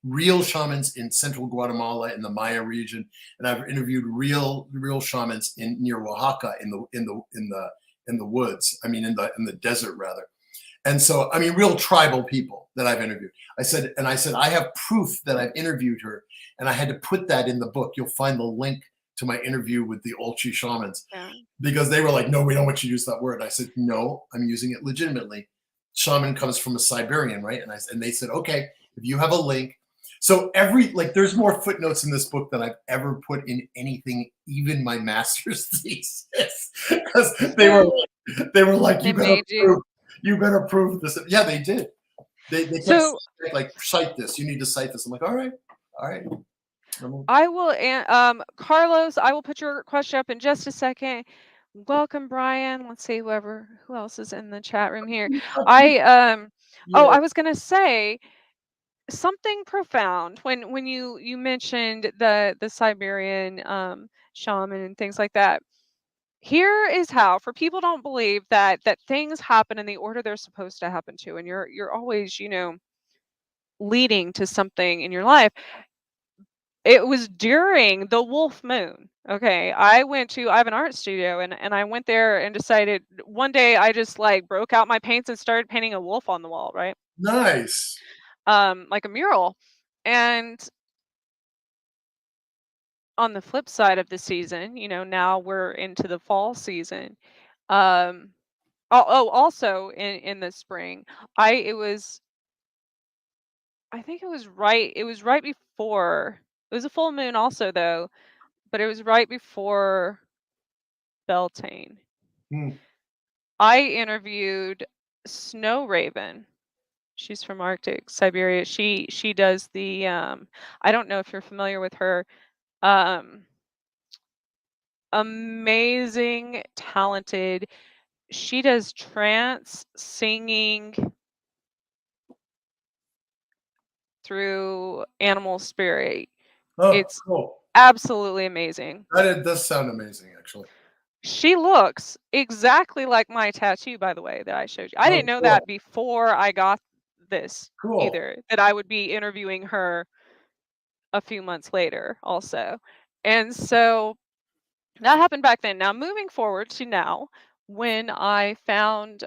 real shamans in central Guatemala in the Maya region, and I've interviewed real shamans near Oaxaca in the woods. I mean, in the desert rather. And so, I mean, real tribal people that I've interviewed. I said, I have proof that I've interviewed her, and I had to put that in the book. You'll find the link to my interview with the Olchi shamans, because they were like, no, we don't want you to use that word. I said, no, I'm using it legitimately. Shaman comes from a Siberian, right? And they said, okay, if you have a link. So there's more footnotes in this book than I've ever put in anything, even my master's thesis, because they were like, you better prove this. Yeah, they did. They kept like, cite this. You need to cite this. I'm like, all right. I will, Carlos, I will put your question up in just a second. Welcome, Brian. Let's see who else is in the chat room here. I was gonna say something profound when you mentioned the Siberian shaman and things like that. Here is how, for people don't believe that things happen in the order they're supposed to happen to, and you're always, leading to something in your life. It was during the wolf moon. Okay. I have an art studio, and I went there and decided one day I just broke out my paints and started painting a wolf on the wall, right? Nice. Like a mural. And on the flip side of the season, now we're into the fall season. Also in the spring, I think it was right before, it was a full moon also though, but it was right before Beltane. I interviewed Snow Raven. She's from Arctic Siberia. She does the I don't know if you're familiar with her. Amazing, talented. She does trance singing through animal spirit. It's cool. Absolutely amazing. That does sound amazing, actually. She looks exactly like my tattoo, by the way, that I showed you. I didn't know that before I got this either, that I would be interviewing her a few months later also. And so that happened back then. Now moving forward to now, when I found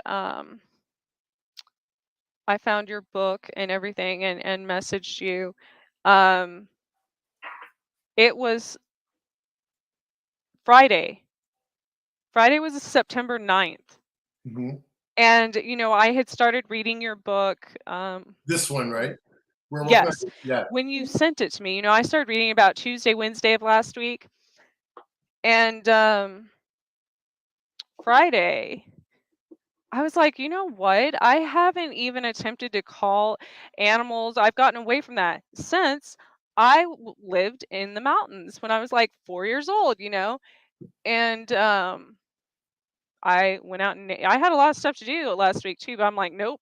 your book and everything and messaged you, it was Friday. Friday was September 9th. And, I had started reading your book. This one, right? Yes. Yeah. When you sent it to me, I started reading about Tuesday, Wednesday of last week. And Friday, I was like, you know what? I haven't even attempted to call animals. I've gotten away from that since I lived in the mountains when I was like 4 years old, and I went out and I had a lot of stuff to do last week too, but I'm like, nope,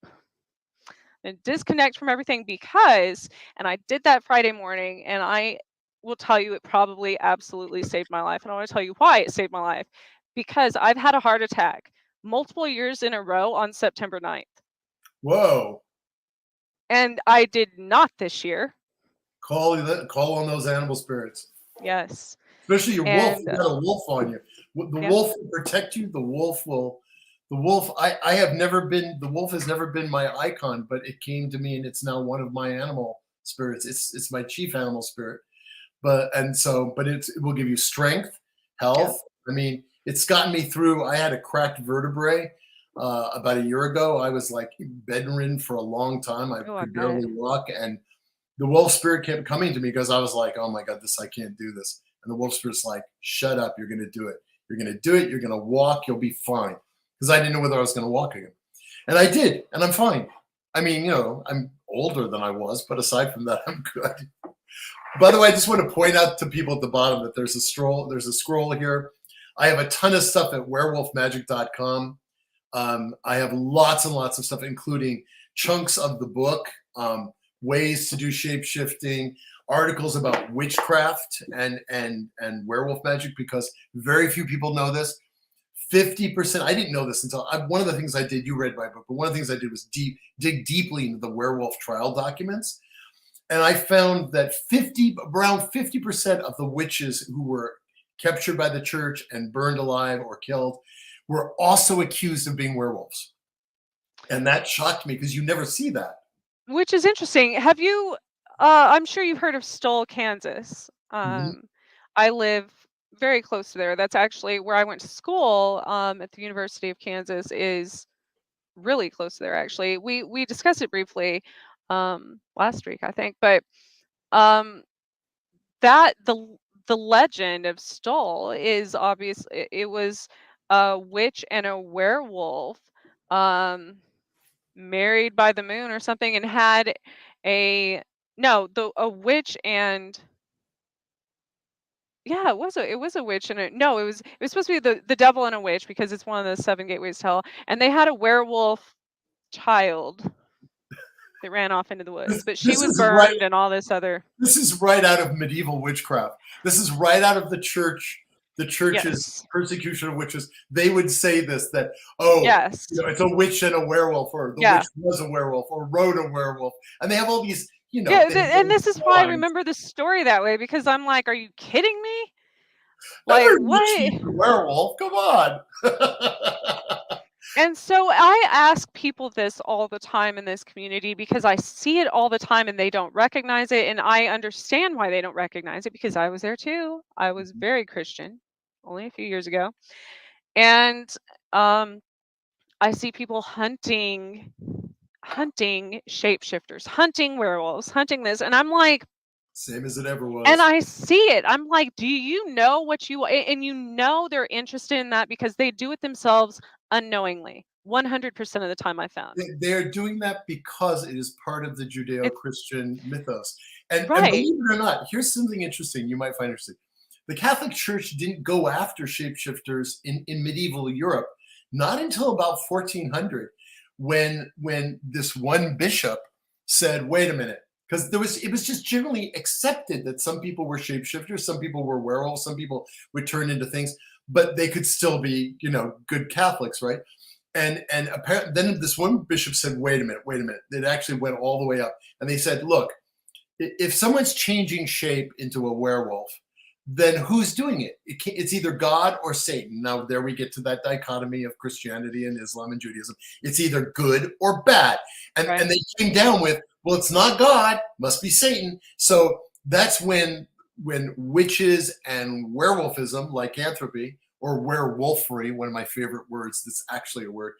and disconnect from everything and I did that Friday morning, and I will tell you it probably absolutely saved my life. And I want to tell you why it saved my life. Because I've had a heart attack multiple years in a row on September 9th. Whoa. And I did not this year. Call on those animal spirits. Yes. Especially your wolf. And You got a wolf on you. The yeah. wolf will protect you. The wolf will. The wolf. I have never been. The wolf has never been my icon, but it came to me, and it's now one of my animal spirits. It's my chief animal spirit. But it will give you strength, health. I mean, it's gotten me through. I had a cracked vertebrae about a year ago. I was like bedridden for a long time. I could barely walk, and the wolf spirit kept coming to me because I was like, oh my God, I can't do this. And the wolf spirit's like, shut up, you're going to do it. You're going to do it. You're going to walk. You'll be fine. Because I didn't know whether I was going to walk again. And I did. And I'm fine. I mean, I'm older than I was, but aside from that, I'm good. By the way, I just want to point out to people at the bottom that there's a scroll here. I have a ton of stuff at werewolfmagick.com. I have lots and lots of stuff, including chunks of the book, ways to do shape-shifting, articles about witchcraft and werewolf magic, because very few people know this. 50%, I didn't know this until one of the things I did, you read my book, but one of the things I did was dig deeply into the werewolf trial documents. And I found that around 50% of the witches who were captured by the church and burned alive or killed were also accused of being werewolves. And that shocked me because you never see that. Which is interesting. Have you, I'm sure you've heard of Stoll, Kansas. I live very close to there. That's actually where I went to school at the University of Kansas, is really close to there, actually. We discussed it briefly last week, I think. But that the legend of Stoll is obviously, it was a witch and a werewolf married by the moon or something, and had a witch and it was a witch, and it was supposed to be the devil and a witch, because it's one of the 7 gateways to hell, and they had a werewolf child that ran off into the woods, but she was burned and all this other. This is right out of medieval witchcraft. This is right out of the church's persecution of witches. They would say this, that, it's a witch and a werewolf, or the witch was a werewolf, or rode a werewolf. And they have all these, and this is why I remember the story that way, because I'm like, are you kidding me? Like, what? Werewolf, come on. And so I ask people this all the time in this community, because I see it all the time and they don't recognize it. And I understand why they don't recognize it, because I was there too. I was very Christian only a few years ago. And I see people hunting shapeshifters, hunting werewolves, hunting this. And I'm like, same as it ever was. And I see it. I'm like, do you know what you, and they're interested in that because they do it themselves unknowingly. 100% of the time I found. They're doing that because it is part of the Judeo-Christian mythos. And believe it or not, here's something interesting you might find interesting. The Catholic Church didn't go after shapeshifters in medieval Europe, not until about 1400, when this one bishop said, wait a minute, because it was just generally accepted that some people were shapeshifters, some people were werewolves, some people would turn into things, but they could still be, good Catholics, right? And apparently, then this one bishop said, wait a minute. It actually went all the way up. And they said, look, if someone's changing shape into a werewolf, then who's doing it? It's either God or Satan. Now, there we get to that dichotomy of Christianity and Islam and Judaism. It's either good or bad. And they came down with, well, it's not God, must be Satan. So that's when witches and werewolfism, lycanthropy, or werewolfery, one of my favorite words that's actually a word,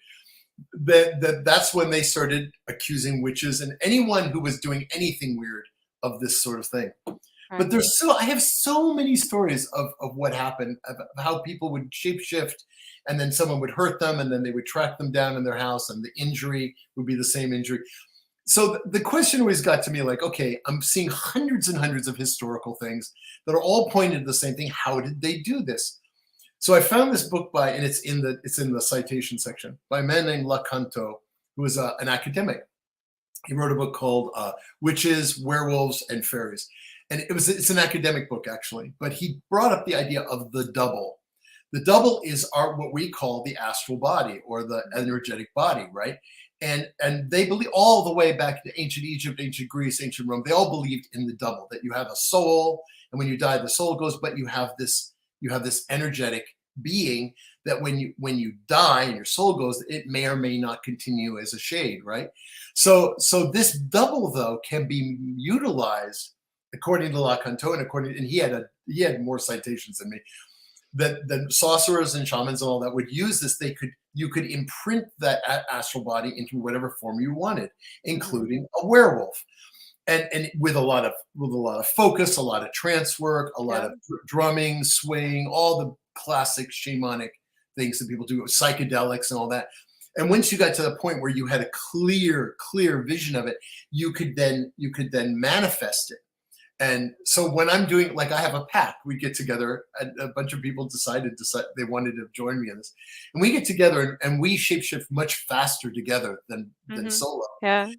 that's when they started accusing witches and anyone who was doing anything weird of this sort of thing. But I have so many stories of what happened, of how people would shapeshift, and then someone would hurt them, and then they would track them down in their house, and the injury would be the same injury. So the question always got to me, like, okay, I'm seeing hundreds and hundreds of historical things that are all pointed to the same thing. How did they do this? So I found this book and it's in the citation section, by a man named Lacanto, who is an academic. He wrote a book called Witches, Werewolves, and Fairies. and it's an academic book actually, but he brought up the idea of the double. The double is what we call the astral body or the energetic body, right? And they believe all the way back to ancient Egypt, ancient Greece, ancient Rome. They all believed in the double, that you have a soul, and when you die, the soul goes, but you have this energetic being that when you die and your soul goes, it may or may not continue as a shade, right? So this double though can be utilized according to Lacanto, and he had more citations than me. That the sorcerers and shamans and all that would use this. You could imprint that astral body into whatever form you wanted, including a werewolf, and with a lot of focus, a lot of trance work, a lot of drumming, swing, all the classic shamanic things that people do, psychedelics and all that. And once you got to the point where you had a clear vision of it, you could then manifest it. And so when I'm doing, like I have a pack, we get together, and a bunch of people decided they wanted to join me in this. And we get together and we shapeshift much faster together than solo. Yeah.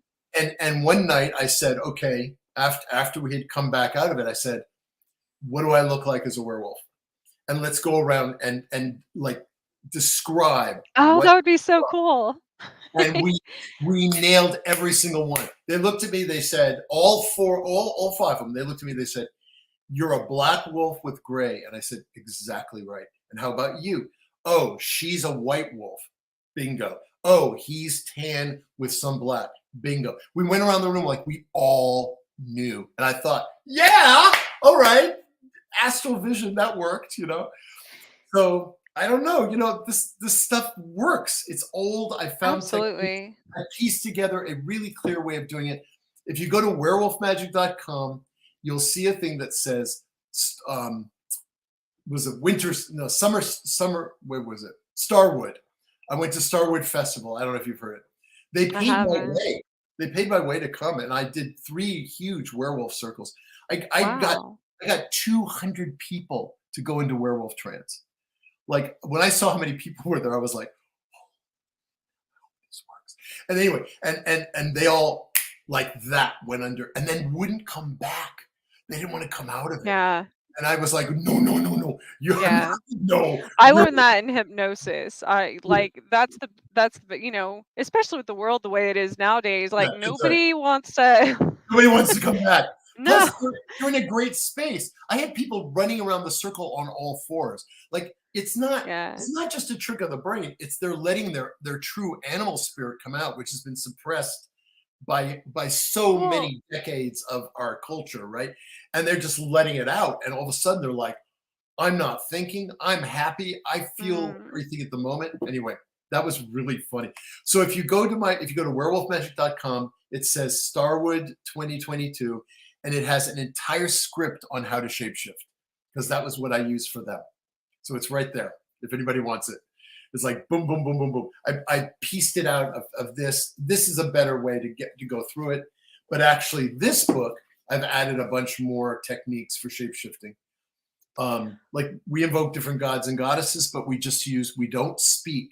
And one night I said, okay, after we had come back out of it, I said, what do I look like as a werewolf? And let's go around and like describe. Oh, that would be so cool. And we nailed every single one. They looked at me, they said, all five of them, they looked at me, they said, you're a black wolf with gray. And I said, exactly right. And how about you? Oh, she's a white wolf. Bingo. Oh, he's tan with some black. Bingo. We went around the room like we all knew. And I thought, yeah, all right. Astral vision, that worked, So I don't know, this stuff works. It's old. I found absolutely. I pieced together a really clear way of doing it. If you go to werewolfmagick.com, you'll see a thing that says, summer, where was it? Starwood. I went to Starwood Festival. I don't know if you've heard it. They paid my way. They paid my way to come, and I did 3 huge werewolf circles. I got 200 people to go into werewolf trance. Like when I saw how many people were there, I was like, oh, this works. And anyway, and they all like that went under and then wouldn't come back. They didn't want to come out of it. Yeah. And I was like, no. No. I learned that in hypnosis. That's the especially with the world the way it is nowadays, like nobody wants to come back. No. Plus, you're in a great space. I had people running around the circle on all fours. Like it's not just a trick of the brain. It's they're letting their true animal spirit come out, which has been suppressed by so many decades of our culture, right? And they're just letting it out. And all of a sudden they're like, I'm not thinking, I'm happy, I feel everything at the moment. Anyway, that was really funny. So if you go to werewolfmagick.com, it says Starwood 2022, and it has an entire script on how to shapeshift, because that was what I used for them. So it's right there if anybody wants it. It's like boom, boom, boom, boom, boom. I pieced it out of this. This is a better way to go through it. But actually, this book, I've added a bunch more techniques for shapeshifting. Like we invoke different gods and goddesses, but we don't speak.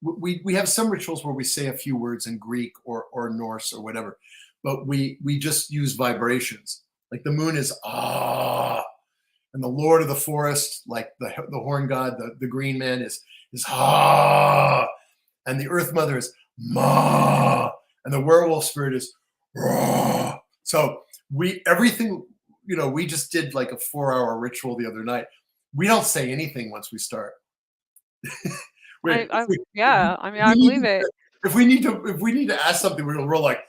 We have some rituals where we say a few words in Greek or Norse or whatever, but we just use vibrations. Like the moon is ah, and the Lord of the forest, like the horn god, the green man is ah, and the earth mother is ma, and the werewolf spirit is rah. So everything, we just did like a 4-hour ritual the other night. We don't say anything once we start. I believe it. If we need to ask something, we're like,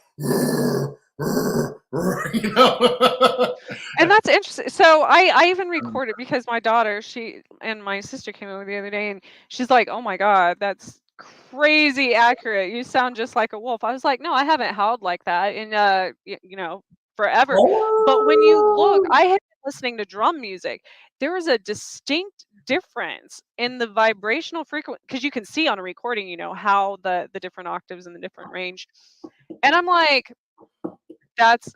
And that's interesting. So I even recorded because my daughter, she and my sister came over the other day, and she's like, "Oh my God, that's crazy accurate. You sound just like a wolf." I was like, "No, I haven't howled like that in forever." But when you look, I had been listening to drum music. There was a distinct difference in the vibrational frequency, because you can see on a recording, how the different octaves and the different range. And I'm like, that's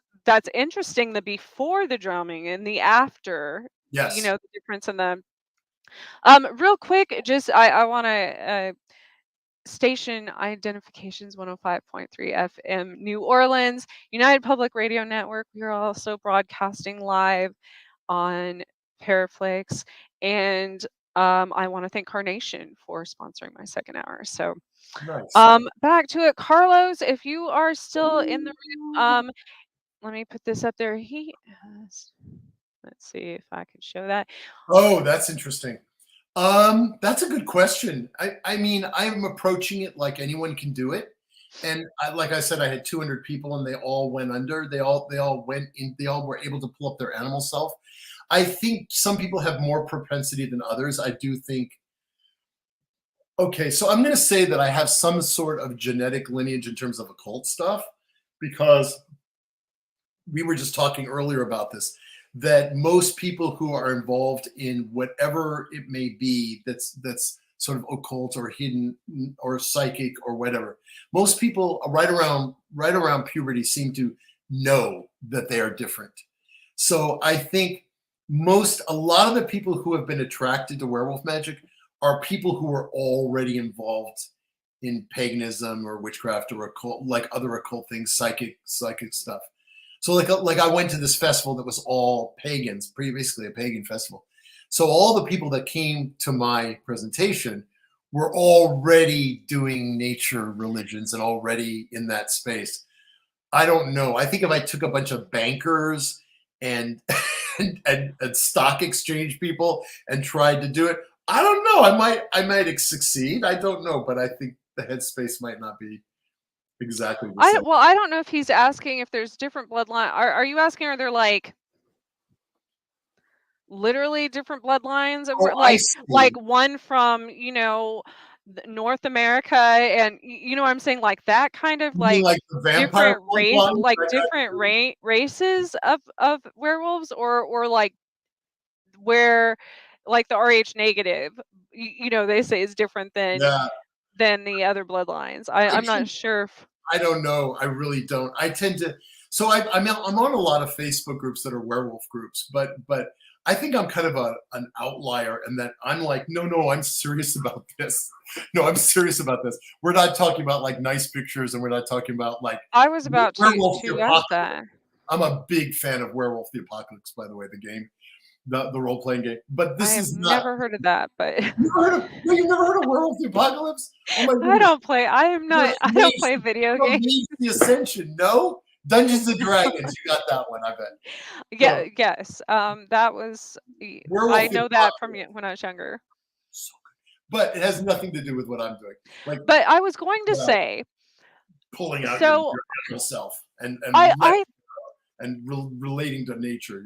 interesting, the before the drumming and the after. Yes. The difference in the real quick, just I want to station identifications 105.3 FM New Orleans, United Public Radio Network. We are also broadcasting live on Paraflix. And I want to thank Carnation for sponsoring my second hour. So Nice. back to it. Carlos, if you are still in the room, let me put this up there. He has, let's see if I can show that. Oh, that's interesting. That's a good question. I mean, I'm approaching it like anyone can do it. And like I said, I had 200 people and they all went under. They all went in, they all were able to pull up their animal self. I think some people have more propensity than others. I do think, okay, so I'm going to say that I have some sort of genetic lineage in terms of occult stuff, because we were just talking earlier about this, that most people who are involved in whatever it may be that's sort of occult or hidden or psychic or whatever, most people right around puberty seem to know that they are different. So I think a lot of the people who have been attracted to werewolf magic are people who are already involved in paganism or witchcraft or occult, like other occult things, psychic stuff. So like I went to this festival that was all pagans, basically a pagan festival. So all the people that came to my presentation were already doing nature religions and already in that space. I don't know. I think if I took a bunch of bankers and and stock exchange people and tried to do it, I don't know. I might succeed. I don't know, but I think the headspace might not be exactly the same. I don't know if he's asking if there's different bloodline. Are you asking, are there like literally different bloodlines of Oh, I like see. one from, North America, and you know what I'm saying, like that kind of You mean like like the vampire different race, bloodline? like I got different you. races of werewolves, or like where like the RH negative, they say is different Yeah, than the other bloodlines. I I'm not think sure if I don't know. I really don't. I tend to. So I'm on a lot of Facebook groups that are werewolf groups, but I think I'm kind of an outlier, and that I'm like, no, I'm serious about this. No, I'm serious about this. We're not talking about like nice pictures, and we're not talking about like I was about Werewolf the to ask Apocalypse. that. I'm a big fan of Werewolf the Apocalypse, by the way, the game, the role playing game. But I this have is not. never heard of that, but You never heard of? No, you never heard of Werewolf the Apocalypse? Oh my I goodness! don't play. I am You're not. I don't amazed. play video You're games. amazed the Ascension. No, Dungeons and Dragons. You got that one, I bet. Yeah, So yes. That was. I Werewolf the know that from Apocalypse. when I was younger. So good. But it has nothing to do with what I'm doing. Like, But I was going to yeah, say. pulling out your So animal self and I I relating to nature.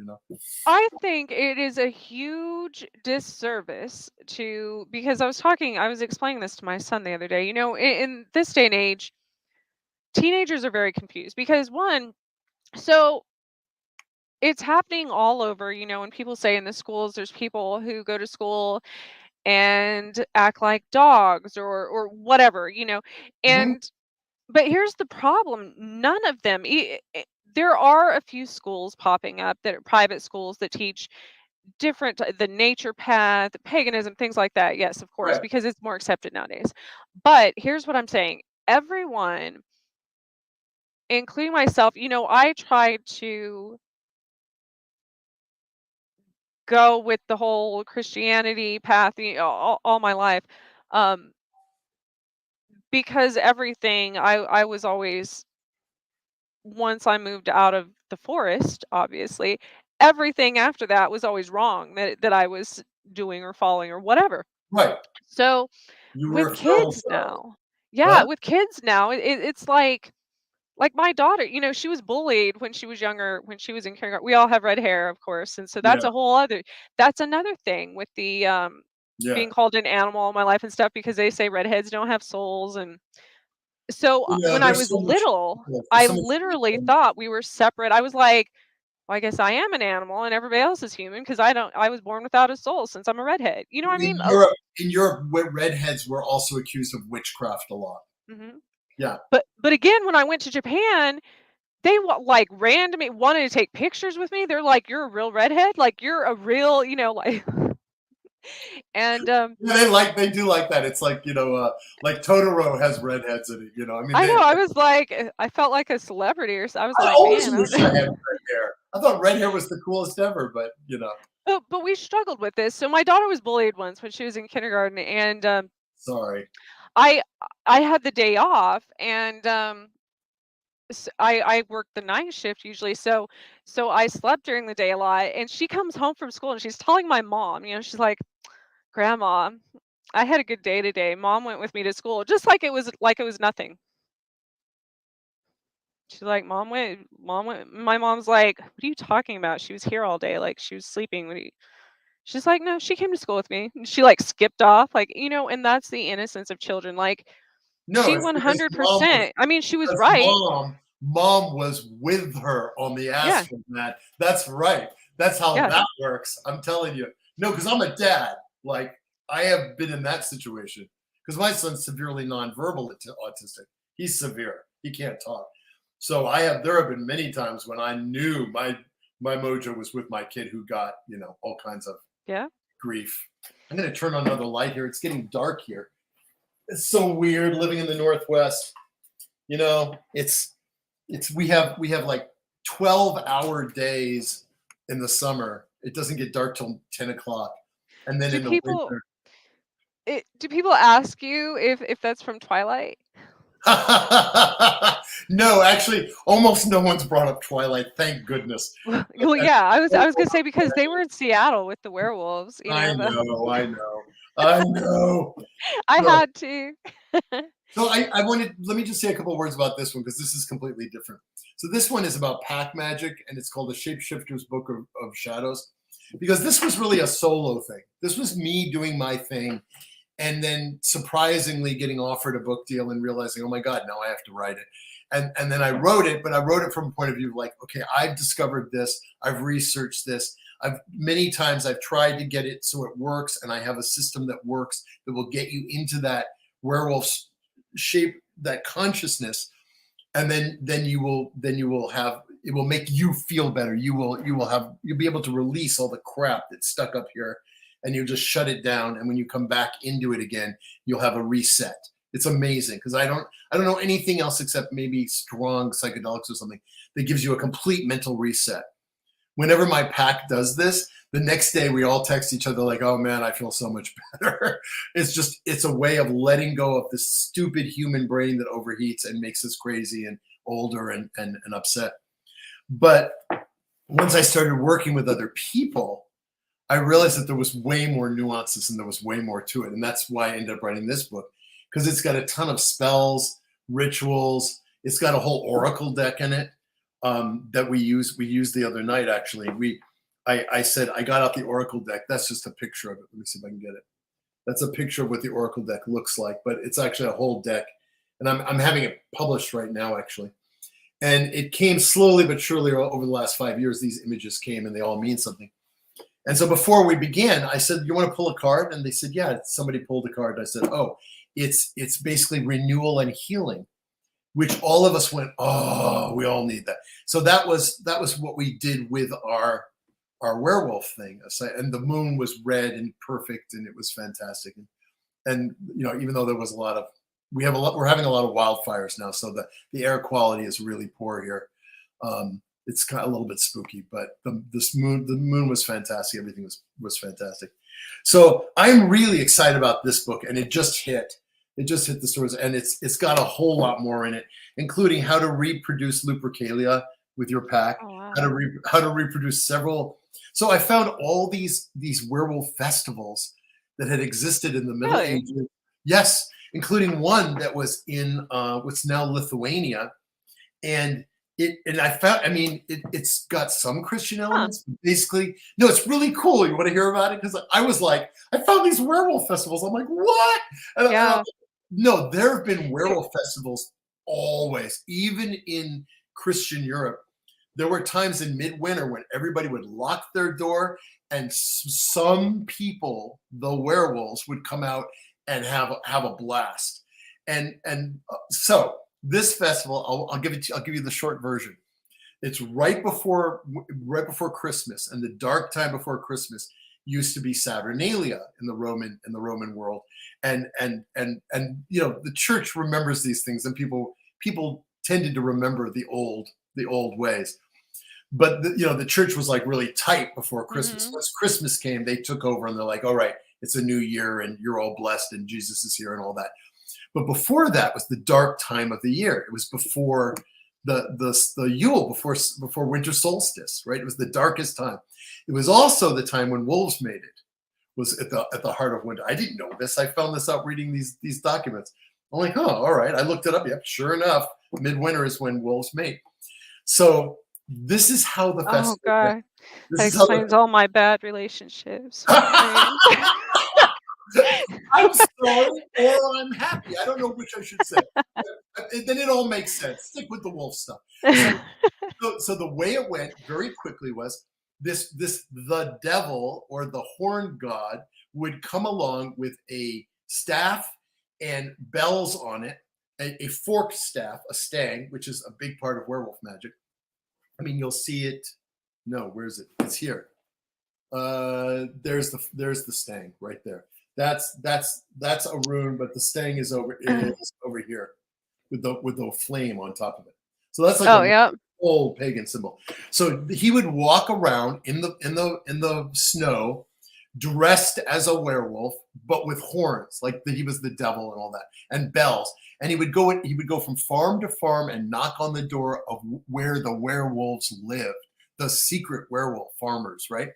I think it is a huge disservice to, because I was explaining this to my son the other day. In this day and age, teenagers are very confused because one, so it's happening all over. When people say in the schools, there's people who go to school and act like dogs or whatever, Mhm. and but here's the problem: none of them. There are a few schools popping up that are private schools that teach the nature path, paganism, things like that. Yes, of course, Right. because it's more accepted nowadays. But here's what I'm saying: everyone, including myself, I tried to go with the whole Christianity path, all my life, um, because everything I was always, once I moved out of the forest, obviously, everything after that was always wrong that I was doing or following or whatever. Right. So You were with a feral kids fellow. now, yeah, What? with kids now, it's like my daughter, she was bullied when she was younger, when she was in kindergarten. We all have red hair, of course, and so Yeah. that's another thing with the Yeah. being called an animal all my life and stuff, because they say redheads don't have souls. And so Yeah. when I There's was so much. little, There's I so much. literally thought we were separate. I was like, well, I guess I am an animal and everybody else is human because I was born without a soul since I'm a redhead. You know what I mean? In Europe, redheads were also accused of witchcraft a lot. Mhm. Yeah. But again, when I went to Japan, they like ran to me, wanted to take pictures with me. They're like, "You're a real redhead? Like you're a real, like." And Yeah, they do like that. It's like, like Totoro has redheads in it, I mean, I know, I was like, I felt like a celebrity, or I was I like, always man, wish I had red hair. I thought red hair was the coolest ever, but but we struggled with this. So my daughter was bullied once when she was in kindergarten, and sorry. I I had the day off, and I worked the night shift usually, so I slept during the day a lot. And she comes home from school and she's telling my mom, she's like, "Grandma, I had a good day today. Mom went with me to school," just like it was nothing. She's like, Mom went." My mom's like, "What are you talking about? She was here all day, like she was sleeping. She's like, "No, she came to school with me." And she like skipped off, like, and that's the innocence of children. Like No, she it's because mom was 100%. I mean, she was because right. mom was with her on the Yeah, astral mat. That's right. That's how yeah, that works. I'm telling you. No, because I'm a dad. Like, I have been in that situation. Because my son's severely nonverbal autistic. He's severe. He can't talk. So there have been many times when I knew my mojo was with my kid who got, all kinds of yeah. grief. I'm gonna turn on another light here. It's getting dark here. It's so weird living in the Northwest. It's we have like 12-hour days in the summer. It doesn't get dark till 10 o'clock. And then Do in the people winter. do people ask you if that's from Twilight? No, actually, almost no one's brought up Twilight. Thank goodness. Well, yeah, I was gonna say because they were in Seattle with the werewolves, I the know, I know, I know. I So, had to. So I wanted, let me just say a couple of words about this one because this is completely different. So this one is about pack magic, and it's called the Shapeshifter's Book of Shadows, because this was really a solo thing. This was me doing my thing, and then surprisingly getting offered a book deal and realizing, oh my God, now I have to write it. And then I wrote it, but I wrote it from a point of view of like, okay, I've discovered this, I've researched this. Many times I've tried to get it so it works, and I have a system that works that will get you into that werewolf shape, that consciousness, and then you will have, it will make you feel better. You'll be able to release all the crap that's stuck up here, and you just shut it down, and when you come back into it again, you'll have a reset. It's amazing because I don't know anything else except maybe strong psychedelics or something that gives you a complete mental reset. Whenever my pack does this, the next day we all text each other like, oh man, I feel so much better. It's a way of letting go of this stupid human brain that overheats and makes us crazy and older and upset. But once I started working with other people, I realized that there was way more nuances and there was way more to it. And that's why I ended up writing this book, because it's got a ton of spells, rituals. It's got a whole oracle deck in it that we used the other night. Actually, I said I got out the oracle deck. That's just a picture of it. Let me see if I can get it. That's a picture of what the oracle deck looks like, but it's actually a whole deck, and I'm having it published right now actually. And it came slowly but surely over the last 5 years. These images came, and they all mean something. And so before we began, I said, "You want to pull a card?" And they said, "Yeah." Somebody pulled a card. And I said, "Oh, it's basically renewal and healing," which all of us went, "Oh, we all need that." So that was what we did with our werewolf thing. And the moon was red and perfect, and it was fantastic. And even though there was we're having a lot of wildfires now, so the air quality is really poor here. It's kind of a little bit spooky, but the moon was fantastic. Everything was fantastic. So I'm really excited about this book, and it just hit the stores, and it's got a whole lot more in it, including how to reproduce Lupercalia with your pack, Oh how wow. to reproduce several. So I found all these werewolf festivals that had existed in the Middle Really? Ages. Yes, including one that was in what's now Lithuania, and I found, I mean, it's got some Christian Huh. elements. Basically, no, it's really cool. You want to hear about it? Because I was like, I found these werewolf festivals. I'm like, what? And I'm Yeah. like, no, there have been Dude, werewolf festivals always, even in Christian Europe. There were times in midwinter when everybody would lock their door, and some people, the werewolves, would come out and have a blast. So this festival, I'll give you the short version. It's right before Christmas, and the dark time before Christmas. used to be Saturnalia in the Roman world, and you know, the church remembers these things, and people tended to remember the old ways. But you know, the church was like really tight before Christmas. Mm-hmm. Once Christmas came, they took over, and they're like, all right, it's a new year, and you're all blessed, and Jesus is here, and all that. But before that was the dark time of the year. It was before the Yule, before winter solstice, right? It was the darkest time. It was also the time when wolves mated. Was at the heart of winter. I didn't know this. I found this out reading these documents. I'm like, oh, all right. I looked it up. Yep, sure enough, midwinter is when wolves mate. So this is how the festival. Oh God, this that is how explains all my bad relationships. I'm sorry or I'm happy. I don't know which I should say. Then it all makes sense. Stick with the wolf stuff. So the way it went very quickly was the devil, or the horn god, would come along with a staff and bells on it, a forked staff, a stang, which is a big part of werewolf magic. I mean, you'll see it. No, where is it? It's here. There's the stang right there. That's a rune, but the stang is over here with the flame on top of it. So that's like yeah. old pagan symbol. So he would walk around in the snow, dressed as a werewolf, but with horns, like he was the devil and all that, and bells. And he would go from farm to farm and knock on the door of where the werewolves lived, the secret werewolf farmers, right?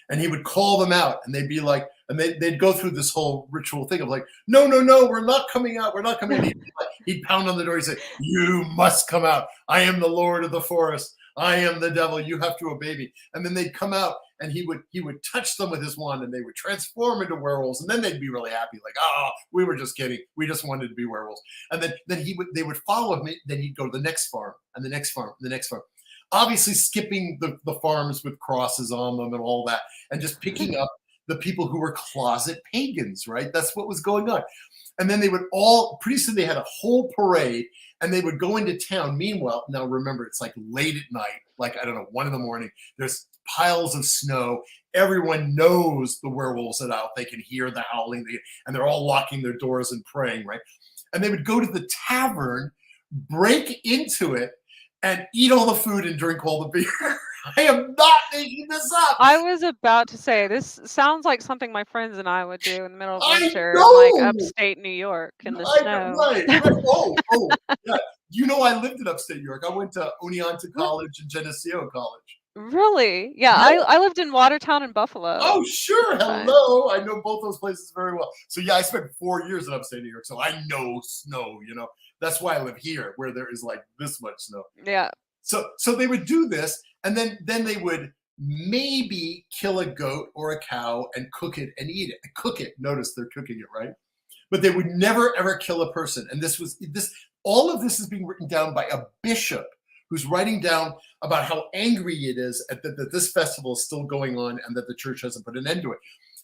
And he would call them out, and they'd be like, and they'd go through this whole ritual thing of like, no, we're not coming out. We're not coming out. He'd pound on the door. He'd say, you must come out. I am the Lord of the forest. I am the devil. You have to obey me. And then they'd come out, and he would touch them with his wand, and they would transform into werewolves. And then they'd be really happy, like, oh, we were just kidding. We just wanted to be werewolves. And then they would follow him. Then he'd go to the next farm, and the next farm, and the next farm. Obviously skipping the farms with crosses on them and all that, and just picking up the people who were closet pagans, right? That's what was going on. And then they would pretty soon they had a whole parade, and they would go into town. Meanwhile, now remember, it's like late at night, like, I don't know, 1 a.m. There's piles of snow. Everyone knows the werewolves are out. They can hear the howling, and they're all locking their doors and praying, right? And they would go to the tavern, break into it, and eat all the food and drink all the beer. I am not making this up. I was about to say, this sounds like something my friends and I would do in the middle of winter, in like upstate New York in the snow. Right. Oh, yeah. You know, I lived in upstate New York. I went to Oneonta College and Geneseo College. Really? Yeah, I lived in Watertown and Buffalo. Oh, sure. Hello. I know both those places very well. So yeah, I spent 4 years in upstate New York, so I know snow, you know. That's why I live here, where there is like this much snow. Yeah. So they would do this, and then they would maybe kill a goat or a cow and cook it and eat it. Cook it. Notice they're cooking it, right? But they would never ever kill a person. And all of this is being written down by a bishop who's writing down about how angry it is that this festival is still going on and that the church hasn't put an end to it.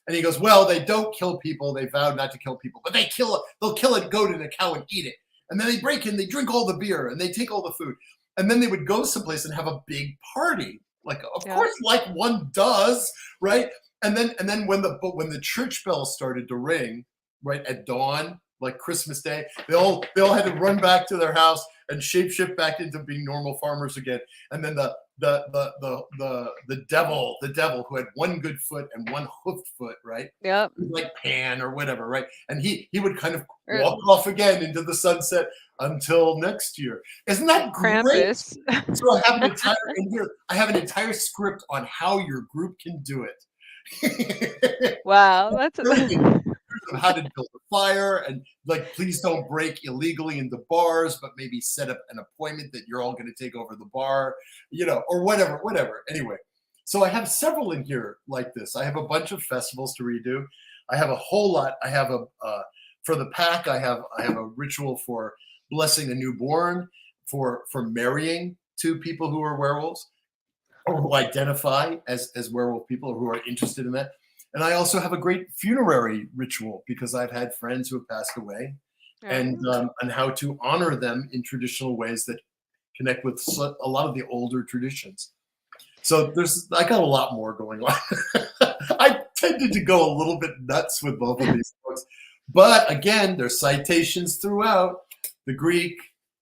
And he goes, well, they don't kill people. They vowed not to kill people, but they'll kill a goat and a cow and eat it. And then they break in, they drink all the beer, and they take all the food. And then they would go someplace and have a big party. Like, of course, like one does, right? And then when the church bells started to ring, right, at dawn, like Christmas Day, they all had to run back to their house and shapeshift back into being normal farmers again. And then the devil who had one good foot and one hoofed foot, right? Yep. Like Pan or whatever, right? And he would kind of walk off again into the sunset until next year. Isn't that Krampus. Great? So I have an entire script on how your group can do it. Wow, that's how to build a fire, and like, please don't break illegally into bars, but maybe set up an appointment that you're all going to take over the bar, you know, or whatever. Anyway, so I have several in here like this. I have a bunch of festivals to redo. I have a whole lot. I have for the pack. I have a ritual for blessing a newborn, for marrying two people who are werewolves or who identify as werewolf people or who are interested in that. And I also have a great funerary ritual because I've had friends who have passed away, and how to honor them in traditional ways that connect with a lot of the older traditions. So I got a lot more going on. tended to go a little bit nuts with both of these books. But again, there's citations throughout the Greek,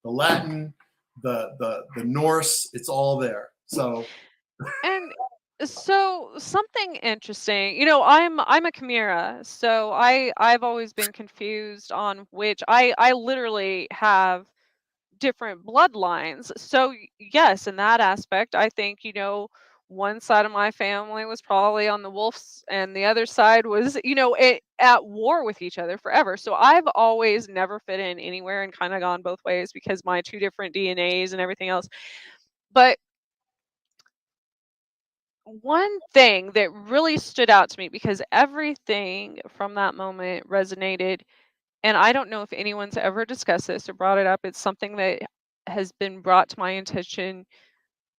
the Latin, the Norse. It's all there. So, And so something interesting, you know, I'm a Chimera, so I've always been confused on which I literally have different bloodlines. So yes, in that aspect, I think, you know, one side of my family was probably on the wolves and the other side was, you know, at war with each other forever. So I've always never fit in anywhere and kind of gone both ways because my two different DNAs and everything else. But one thing that really stood out to me because everything from that moment resonated, and I don't know if anyone's ever discussed this or brought it up. It's something that has been brought to my attention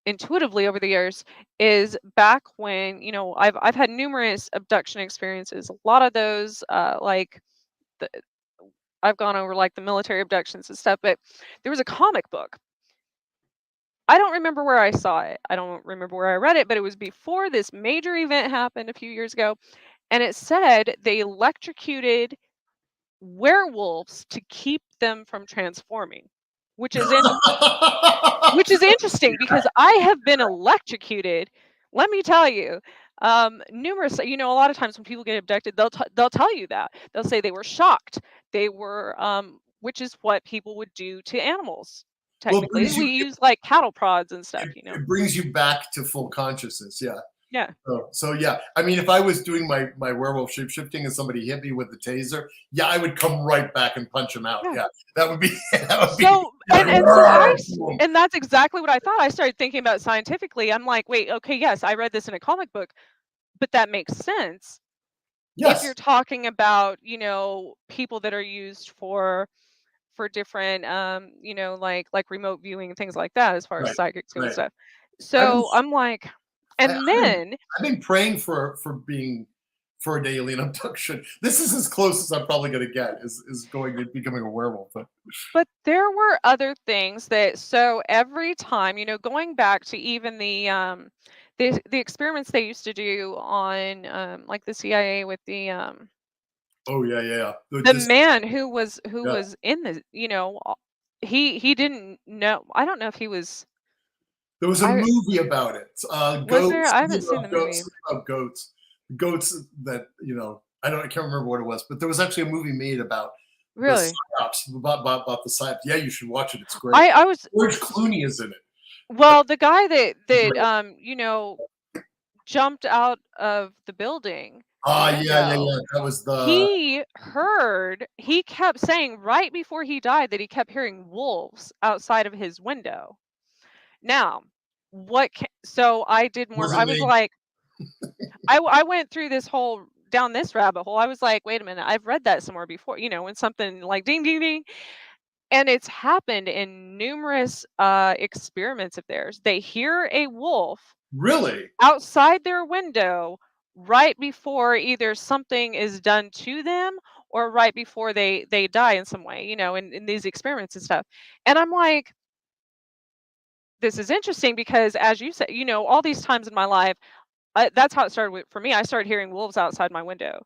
intuitively over the years is back when, you know, I've had numerous abduction experiences. A lot of those like the, I've gone over like the military abductions and stuff, but there was a comic book. I don't remember where I saw it. I don't remember where I read it, but it was before this major event happened a few years ago. And it said they electrocuted werewolves to keep them from transforming, which is which is interesting because I have been electrocuted. Let me tell you, numerous. You know, a lot of times when people get abducted, they'll tell you that they'll say they were shocked. They were, which is what people would do to animals. well, it Technically, brings you we use like cattle prods and stuff. You know. it brings you back to full consciousness. Yeah. Yeah. So yeah, I mean, if I was doing my werewolf shapeshifting and somebody hit me with the taser, yeah, I would come right back and punch him out. Yeah. Yeah, that would be that would be So like, and so boom. and that's exactly what I thought. I started thinking about scientifically. I'm like, wait, okay, yes, I read this in a comic book, but that makes sense if Yes, you're talking about, you know, people that are used for different you know, like remote viewing and things like that as far as right, psychics go and right. stuff. I've been So I'm like, I, and I've been then I've been praying for an alien abduction. This is as close as I'm probably going to get is going to becoming a werewolf. but there were other things that, so every time, you know, going back to even the experiments they used to do on like the CIA with Oh yeah, yeah, yeah. the This man who yeah. was in the, you know, he didn't know, I don't know if he was, There was a I movie about it. was there, Goats, I haven't something seen the about goats, movie. something about goats. Goats that, you know, I can't remember what it was, but there was actually a movie made about the Really? psyops, about the psyops. Yeah, you should watch it. It's great. I was George Clooney is in it. But well, the guy that great. you know, jumped out of the building, the Yeah, yeah, window. yeah. That was the He kept saying right before he died that he kept hearing wolves outside of his window. Now, so I did more, I wasn't was me. like, I went through this whole down this rabbit hole. I was like, wait a minute, I've read that somewhere before, you know, when something like ding ding ding. And it's happened in numerous experiments of theirs. They hear a wolf Really? outside their window right before either something is done to them or right before they die in some way, you know, in these experiments and stuff. And I'm like, this is interesting because as you said, you know, all these times in my life, that's how it started for me. I started hearing wolves outside my window,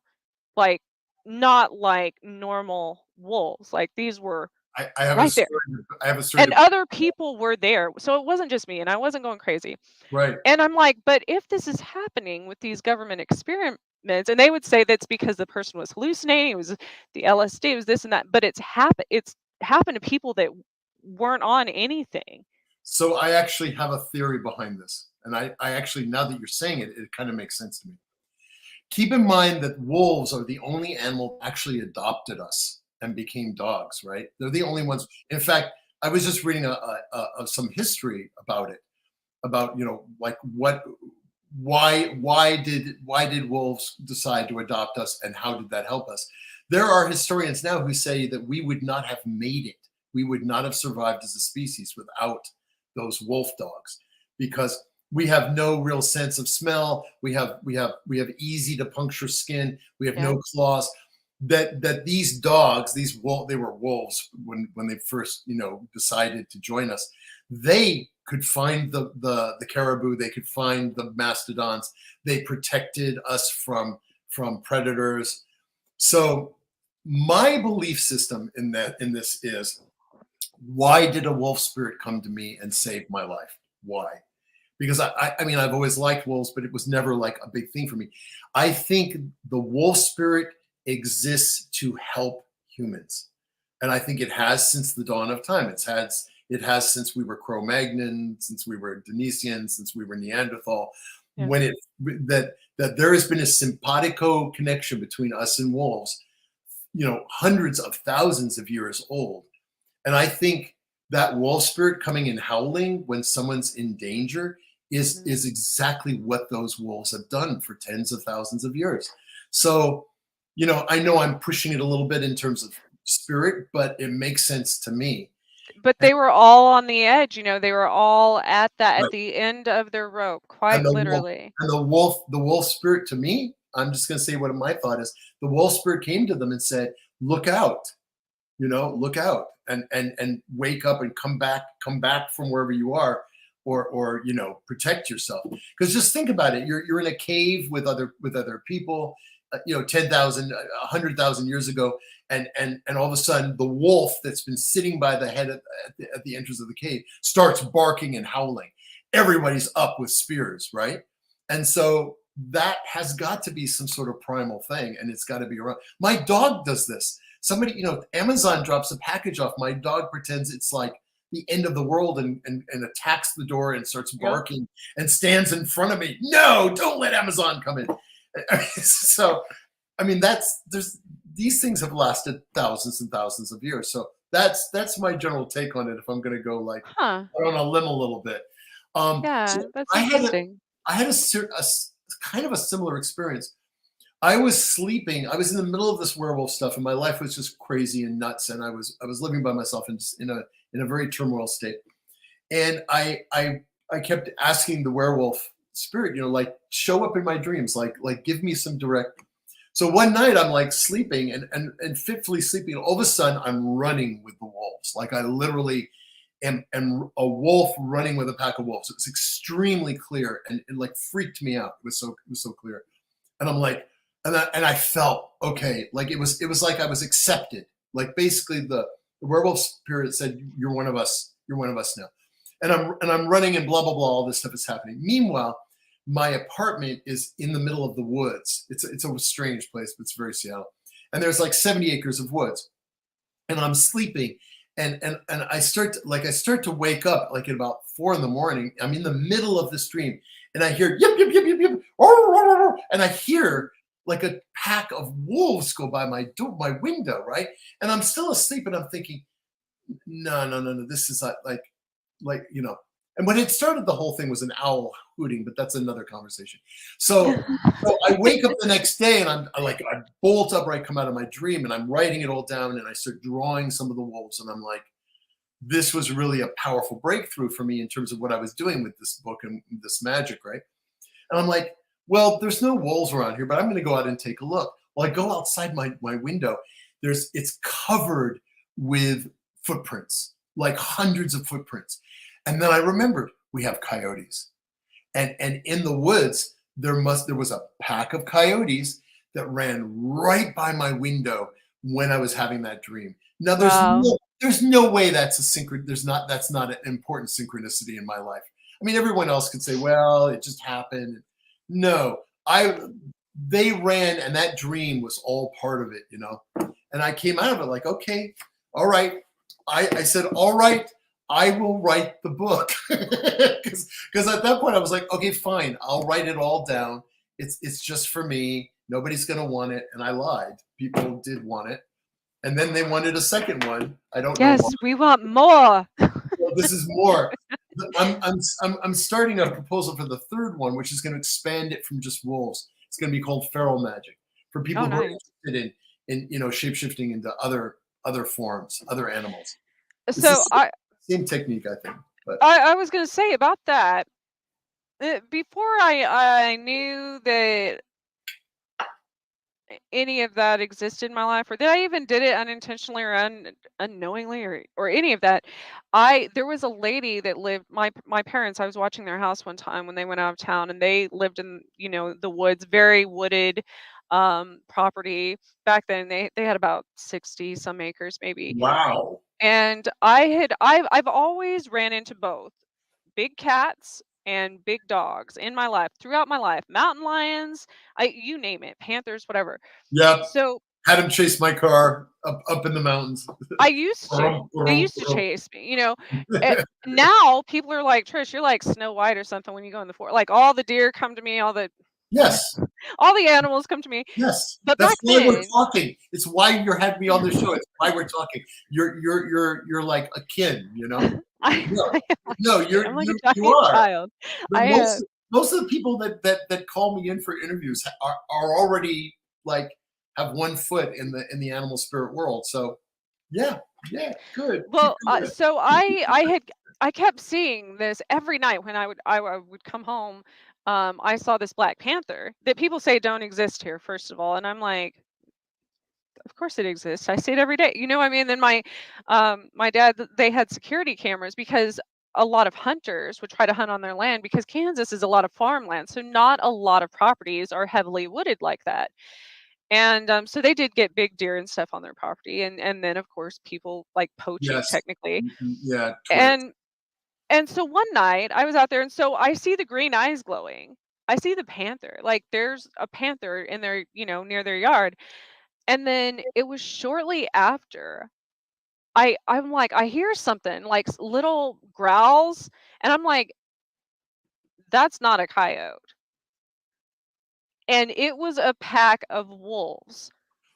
like not like normal wolves, like these were I have a right there. story. I have a story. And other people were there. So it wasn't just me and I wasn't going crazy. Right. And I'm like, but if this is happening with these government experiments, and they would say that's because the person was hallucinating, it was the LSD, it was this and that, but it's happened to people that weren't on anything. So I actually have a theory behind this. And I actually, now that you're saying it, it kind of makes sense to me. Keep in mind that wolves are the only animal that actually adopted us and became dogs, right? They're the only ones. In fact, I was just reading some history about it, about, you know, like why did wolves decide to adopt us and how did that help us? There are historians now who say that we would not have made it. We would not have survived as a species without those wolf dogs because we have no real sense of smell. We have easy to puncture skin. We have Yeah. no claws. That these dogs, they were wolves when they first, you know, decided to join us. They could find the caribou. They could find the mastodons. They protected us from predators. So my belief system in this is, why did a wolf spirit come to me and save my life? Why? Because I mean, I've always liked wolves, but it was never like a big thing for me. I think the wolf spirit exists to help humans. And I think it has since the dawn of time. It has since we were Cro-Magnon, since we were Denisovans, since we were Neanderthal. Yeah. When that there has been a simpatico connection between us and wolves, hundreds of thousands of years old. And I think that wolf spirit coming and howling when someone's in danger is exactly what those wolves have done for tens of thousands of years. So, I know I'm pushing it a little bit in terms of spirit, but it makes sense to me. But they were all on the edge, they were all at Right. the end of their rope, And quite the wolf, literally. and the wolf spirit to me, I'm just going to say what my thought is. The wolf spirit came to them and said, "Look out, look out, and wake up and come back from wherever you are, or protect yourself." Because just think about it. You're in a cave with other people, 10,000, 100,000 years ago, and all of a sudden the wolf that's been sitting by the head at the entrance of the cave starts barking and howling. Everybody's up with spears, right? And so that has got to be some sort of primal thing, and it's got to be around. My dog does this. Somebody, Amazon drops a package off. My dog pretends it's like the end of the world and attacks the door and starts barking and stands in front of me. No, don't let Amazon come in. So, I mean, these things have lasted thousands and thousands of years. So that's my general take on it. If I'm going to go on a limb a little bit. Yeah, So that's interesting. I had a kind of a similar experience. I was sleeping. I was in the middle of this werewolf stuff, and my life was just crazy and nuts. And I was living by myself and just in a very turmoil state. And I kept asking the werewolf spirit, like, show up in my dreams, like give me some direct. So one night I'm like sleeping and fitfully sleeping. And all of a sudden I'm running with the wolves. Like I literally am a wolf running with a pack of wolves. It was extremely clear and it like freaked me out. It was so clear. And I'm like, and I felt okay. Like it was like I was accepted. Like basically the werewolf spirit said, "You're one of us. You're one of us now." And I'm running and blah blah blah. All this stuff is happening. Meanwhile, my apartment is in the middle of the woods. It's a strange place, but it's very Seattle. And there's like 70 acres of woods. And I'm sleeping, and I start to wake up like at about 4 a.m. I'm in the middle of this dream, and I hear yip yip yip yip yip, and I hear like a pack of wolves go by my window, right? And I'm still asleep, and I'm thinking, no, this is like. And when it started, the whole thing was an owl hooting, but that's another conversation. So I wake up the next day and I bolt upright, come out of my dream, and I'm writing it all down, and I start drawing some of the wolves, and I'm like, this was really a powerful breakthrough for me in terms of what I was doing with this book and this magic, right? And I'm like, well, there's no wolves around here, but I'm going to go out and take a look. Well, I go outside my window. It's covered with footprints, like hundreds of footprints. And then I remembered we have coyotes, and in the woods there was a pack of coyotes that ran right by my window when I was having that dream. Now there's no way that's a that's not an important synchronicity in my life. I mean, everyone else could say, well, it just happened. No, they ran, and that dream was all part of it, And I came out of it like, okay, all right. I said, all right, I will write the book. Because at that point I was like, okay, fine, I'll write it all down. It's just for me. Nobody's going to want it. And I lied. People did want it. And then they wanted a second one. I don't know why. Yes, we want more. Well, this is more. I'm starting a proposal for the third one, which is going to expand it from just wolves. It's going to be called feral magic for people who are interested in shape shifting into other forms, other animals. So Same technique, I think. But I was going to say about that. Before I knew that any of that existed in my life, or that I even did it unintentionally or unknowingly, or any of that, there was a lady that lived, my parents, I was watching their house one time when they went out of town, and they lived in the woods, very wooded, property. Back then they had about 60 some acres maybe. Wow. And I've always ran into both big cats and big dogs in my life, throughout my life. Mountain lions, you name it, panthers, whatever. Yep. So Had him chase my car up in the mountains. I used to. They used to chase me, you know. Now people are like, Trish, you're like Snow White or something when you go in the forest. Like all the deer come to me, Yes. all the animals come to me. Yes. But That's back why we're then, talking. It's why you're having me on the show. It's why we're talking. You're like a kin, you know? No, I am like no, a kid. I'm like a you giant are. child. The I most of the people that call me in for interviews are already like have one foot in the animal spirit world. So yeah, good. Keep Well, doing it. so I kept seeing this every night when I would come home. I saw this black panther that people say don't exist here, first of all, and I'm like, of course it exists. I see it every day. You know what I mean? Then my dad, they had security cameras because a lot of hunters would try to hunt on their land because Kansas is a lot of farmland, so not a lot of properties are heavily wooded like that. And so they did get big deer and stuff on their property, and then of course people like poaching Yes. technically. Yeah, Twitch. And so one night I was out there, and so I see the green eyes glowing. I see the panther. Like there's a panther in their, near their yard. And then it was shortly after I'm like, I hear something like little growls, and I'm like, that's not a coyote. And it was a pack of wolves.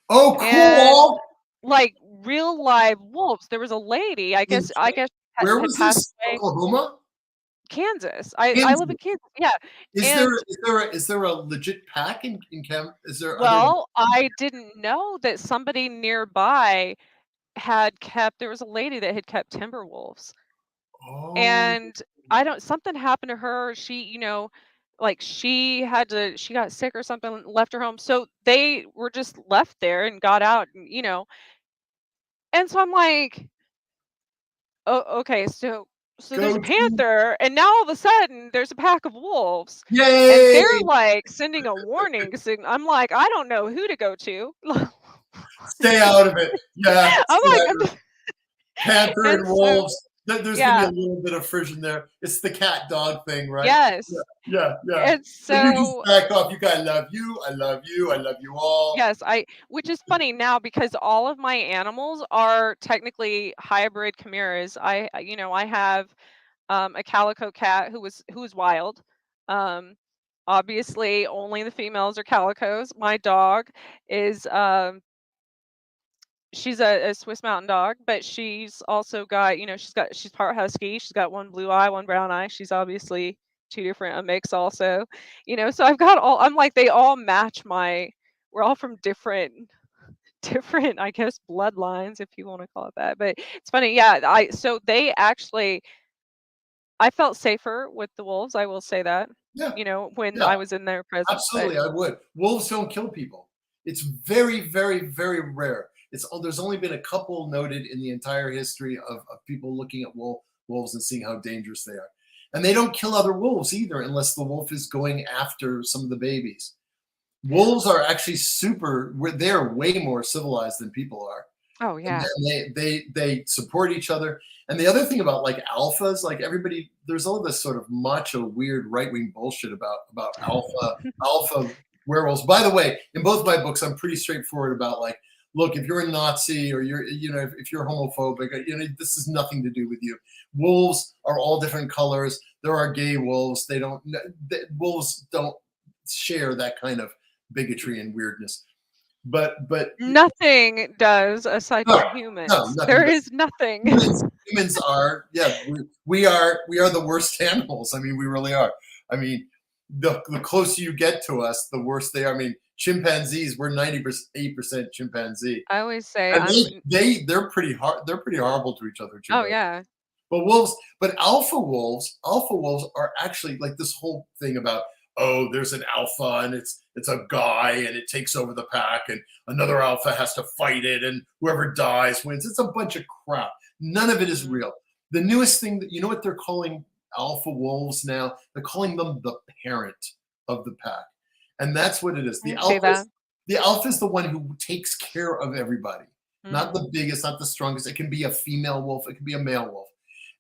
Oh, And cool. like real live wolves. There was a lady, I In, guess I guess where had was passed this? away. Oklahoma? Kansas. I live in Kansas. Kansas. Yeah. Is there And is there a legit pack in Cam? Is there are there? well, I didn't know that somebody nearby had kept there was a lady that had kept timber wolves. Oh, And I don't something happened to her. She, like she got sick or something, left her home. So they were just left there and got out, and. And so I'm like, oh, okay, so there's go a to panther, and now all of a sudden there's a pack of wolves, and they're yay! like sending a warning signal. I'm like, I don't know who to go to. Stay out of it. Yeah, I'm stay like, out of it. Panther and and so wolves. There's gonna be a yeah, little bit of friction there. It's the cat dog thing, right? Yeah, yes, yeah. and But you just so back off. You guys love you. I love you. I love you all. yes, which is funny now because all of my animals are technically hybrid chimeras. I have a calico cat who was wild. Um, Obviously, only the females are calicos. My dog is she's a Swiss Mountain Dog, but she's also got she's part husky. She's got one blue eye, one brown eye. She's obviously two different a mix also. So I've got all. I'm like they all match my. We're all from different I guess bloodlines if you want to call it that. But it's funny, yeah. So they actually I felt safer with the wolves, I will say that, Yeah, when yeah. I was in their presence, but Absolutely, I would. Wolves don't kill people. It's very, very, very rare. There's only been a couple noted in the entire history of people looking at wolves and seeing how dangerous they are. And they don't kill other wolves either unless the wolf is going after some of the babies. Wolves are actually they're way more civilized than people are. oh, And yeah. they support each other. And the other thing about like alphas, like everybody, there's all this sort of macho, weird right-wing bullshit about alpha werewolves. By the way, in both my books, I'm pretty straightforward about like, look, if you're a Nazi or if you're homophobic, this has nothing to do with you. Wolves are all different colors. There are gay wolves. Wolves don't share that kind of bigotry and weirdness. But Nothing does aside no, from no, humans. nothing. There is nothing. Humans are, yeah, we are the worst animals. I mean, we really are. I mean, the closer you get to us, the worse they are. I mean, chimpanzees, we're 98% chimpanzee, I always say and they're pretty hard. They're pretty horrible to each other, oh, chimpanzees. yeah. But alpha wolves are actually like this whole thing about, oh, there's an alpha and it's a guy and it takes over the pack and another alpha has to fight it and whoever dies wins. It's a bunch of crap. None of it is Mhm. real. The newest thing that you know what they're calling alpha wolves now? They're calling them the parent of the pack. And that's what it is. I The didn't see that. The alpha is the one who takes care of everybody, not the biggest, not the strongest. It can be a female wolf, it can be a male wolf,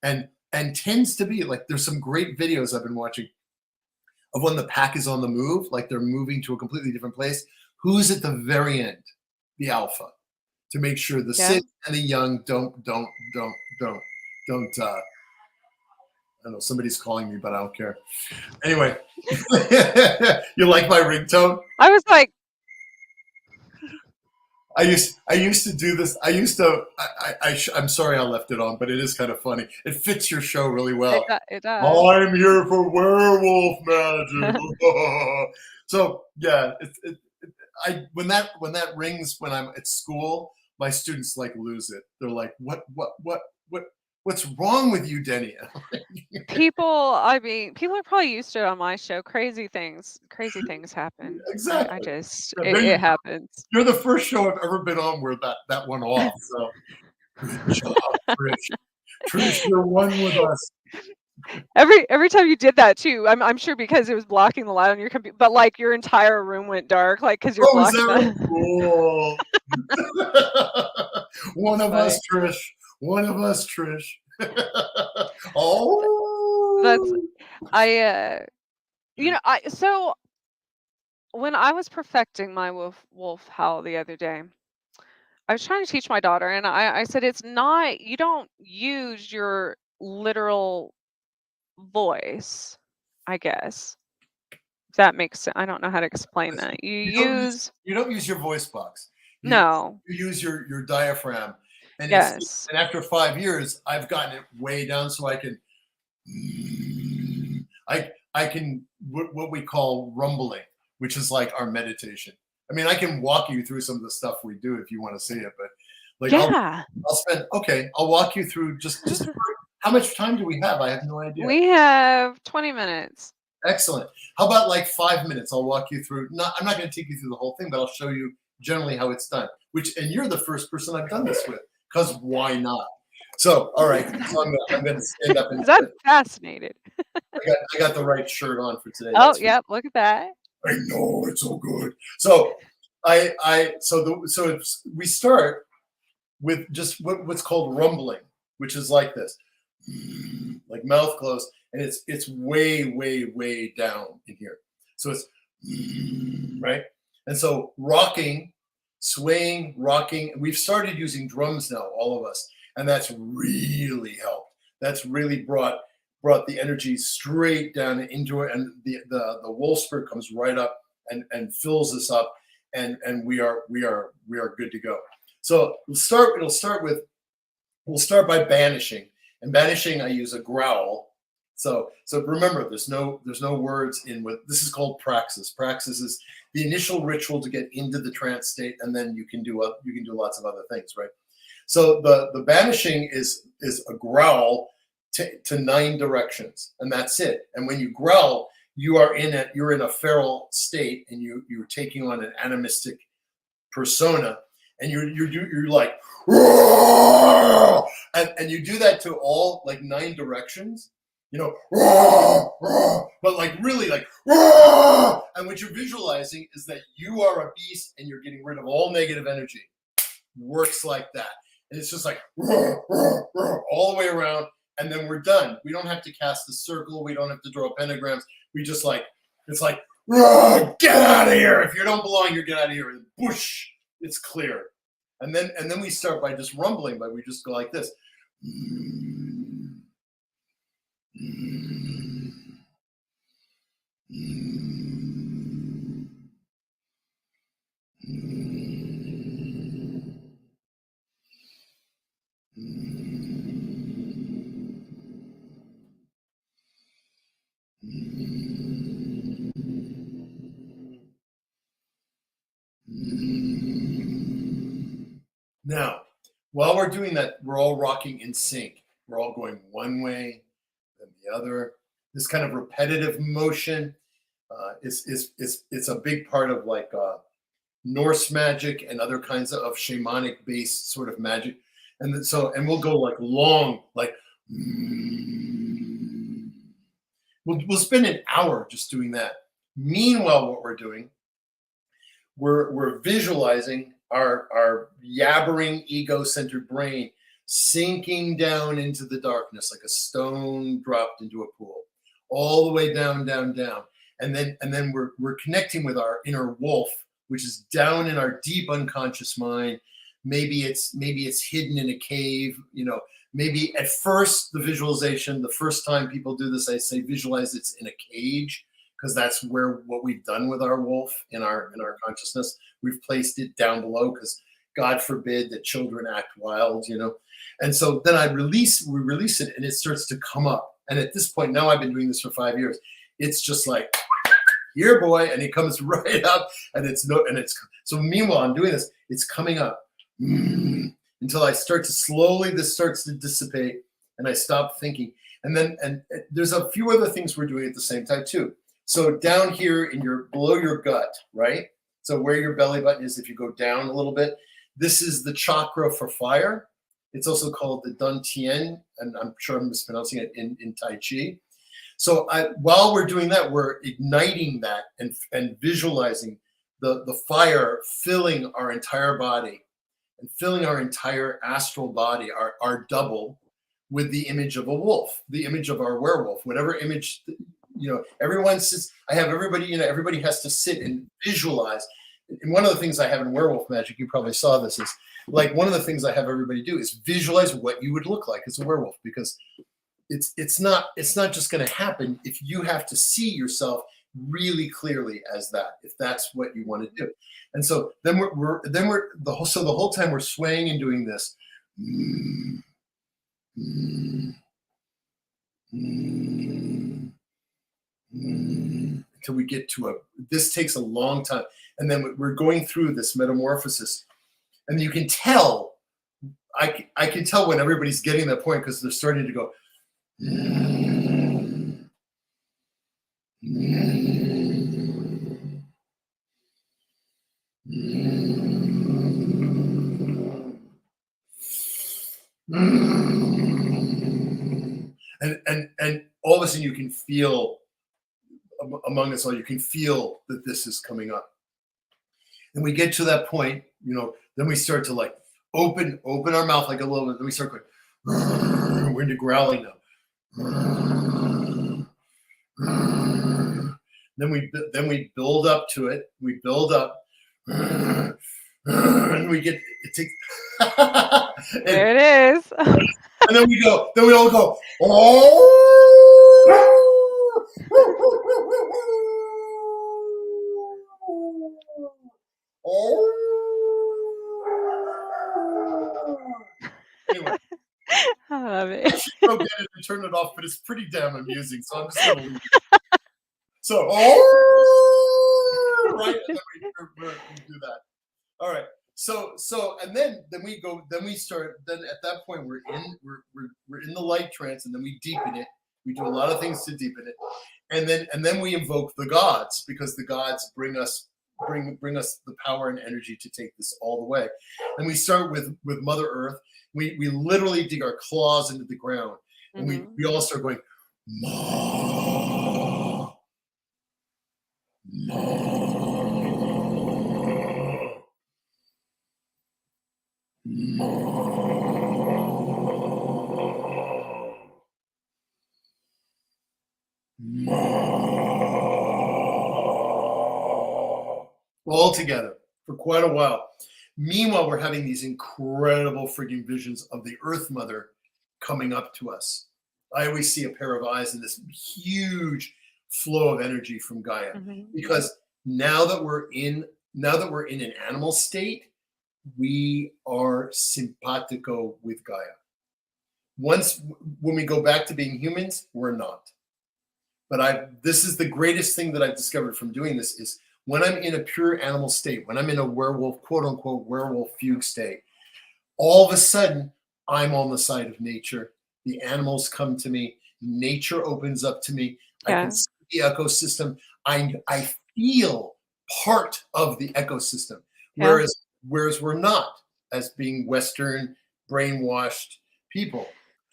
and tends to be like, there's some great videos I've been watching of when the pack is on the move, like they're moving to a completely different place. Who's at the very end? The alpha, to make sure the sick and the young don't. I don't know, somebody's calling me, but I don't care. Anyway, you like my ringtone? I was like, I used to do this. I'm sorry I left it on, but it is kind of funny. It fits your show really well. it does. I'm here for werewolf magic. So yeah, when that rings when I'm at school, my students like lose it. They're like, what's wrong with you, Denny? People are probably used to it on my show. Crazy things happen. Exactly. It happens. You're the first show I've ever been on where that went off. So good job, Trish. Trish, you're one with us. Every time you did that too, I'm sure because it was blocking the light on your computer, but like your entire room went dark, like because you're blocking that. Cool. One of us, Trish. One of us, Trish. So when I was perfecting my wolf howl the other day, I was trying to teach my daughter, and I said, it's not, you don't use your literal voice, I guess. If that makes sense. I don't know how to explain that. You don't use your voice box. No. You use your diaphragm. And yes. And after 5 years, I've gotten it way down so I can what we call rumbling, which is like our meditation. I mean, I can walk you through some of the stuff we do if you want to see it, but like I'll walk you through just how much time do we have? I have no idea. We have 20 minutes. Excellent. How about like 5 minutes? I'll walk you through. I'm not going to take you through the whole thing, but I'll show you generally how it's done. And you're the first person I've done this with, because why not? So, all right. So I'm going to stand up. Because I'm fascinated. I got the right shirt on for today. Oh, yep. Look at that. I know, it's so good. So we start with just what's called rumbling, which is like this, like mouth closed, and it's way down in here. So it's right, and so rocking, swaying, rocking. We've started using drums now, all of us, and that's really helped. That's really brought the energy straight down into it, and the wolf spirit comes right up and fills us up, and we are good to go. So we'll start by banishing. And banishing, I use a growl. So remember, there's no words in what this is called. Praxis. Praxis is the initial ritual to get into the trance state, and then you can do lots of other things, right? So the banishing is a growl to 9 directions, and that's it. And when you growl, you're in a feral state, and you're taking on an animistic persona, and you're like, and you do that to all like 9 directions, but like really like, and what you're visualizing is that you are a beast and you're getting rid of all negative energy. Works like that, and it's just like all the way around. And then we're done. We don't have to cast a circle. We don't have to draw pentagrams. We just it's like, get out of here. If you don't belong, you get out of here. And whoosh, it's clear. And then we start by just rumbling, but we just go like this. Now, while we're doing that, we're all rocking in sync. We're all going one way, then the other. This kind of repetitive motion it's a big part of like Norse magic and other kinds of shamanic based sort of magic. And we'll go like long, like we'll spend an hour just doing that. Meanwhile, what we're doing, we're visualizing our yabbering ego-centered brain sinking down into the darkness like a stone dropped into a pool, all the way down, down, down. And then we're connecting with our inner wolf, which is down in our deep unconscious mind. Maybe it's hidden in a cave, you know. Maybe at first the visualization, the first time people do this, I say visualize it's in a cage, because that's where what we've done with our wolf in our consciousness. We've placed it down below because God forbid that children act wild, you know. And so then we release it and it starts to come up. And at this point, now I've been doing this for 5 years. It's just like, here, boy, and it comes right up, and so meanwhile I'm doing this, it's coming up until I start to slowly, this starts to dissipate, and I stop thinking. And there's a few other things we're doing at the same time too. So down here below your gut, right? So where your belly button is, if you go down a little bit, this is the chakra for fire. It's also called the Dantian, and I'm sure I'm mispronouncing it in Tai Chi. So while we're doing that, we're igniting that and visualizing the fire filling our entire body and filling our entire astral body, our double, with the image of a wolf, the image of our werewolf, whatever image, you know, everyone sits, I have everybody, you know, everybody has to sit and visualize. And one of the things I have in Werewolf Magic, you probably saw this, is like one of the things I have everybody do is visualize what you would look like as a werewolf, because it's not just going to happen if you have to see yourself really clearly as that, if that's what you want to do. And so then the whole time we're swaying and doing this until we get to this takes a long time, and then we're going through this metamorphosis, and you can tell, I can tell when everybody's getting that point, because they're starting to go and all of a sudden you can feel among us all, you can feel that this is coming up. And we get to that point, you know, then we start to like open our mouth like a little bit. Then we start going, we're into growling now. Then we build up to it. We build up, and we get it takes. There it is. And then we all go, oh. Anyway, I love it. I should go get it and turn it off, but it's pretty damn amusing, so I'm just gonna leave it. So, right, and then we do that. All right. So, and then we start. Then at that point, we're in the light trance, and then we deepen it. We do a lot of things to deepen it, and then we invoke the gods, because the gods bring us the power and energy to take this all the way. And we start with Mother Earth. We literally dig our claws into the ground, and we all start going, Ma, Ma, Ma. All together for quite a while. Meanwhile, we're having these incredible freaking visions of the Earth Mother coming up to us. I always see a pair of eyes and this huge flow of energy from Gaia, because now that we're in an animal state, we are simpatico with Gaia. When we go back to being humans, we're not. But this is the greatest thing that I've discovered from doing this, is when I'm in a pure animal state, when I'm in a werewolf, quote unquote, werewolf fugue state, all of a sudden I'm on the side of nature. The animals come to me. Nature opens up to me. Yeah. I can see the ecosystem. I feel part of the ecosystem, whereas we're not, as being Western brainwashed people.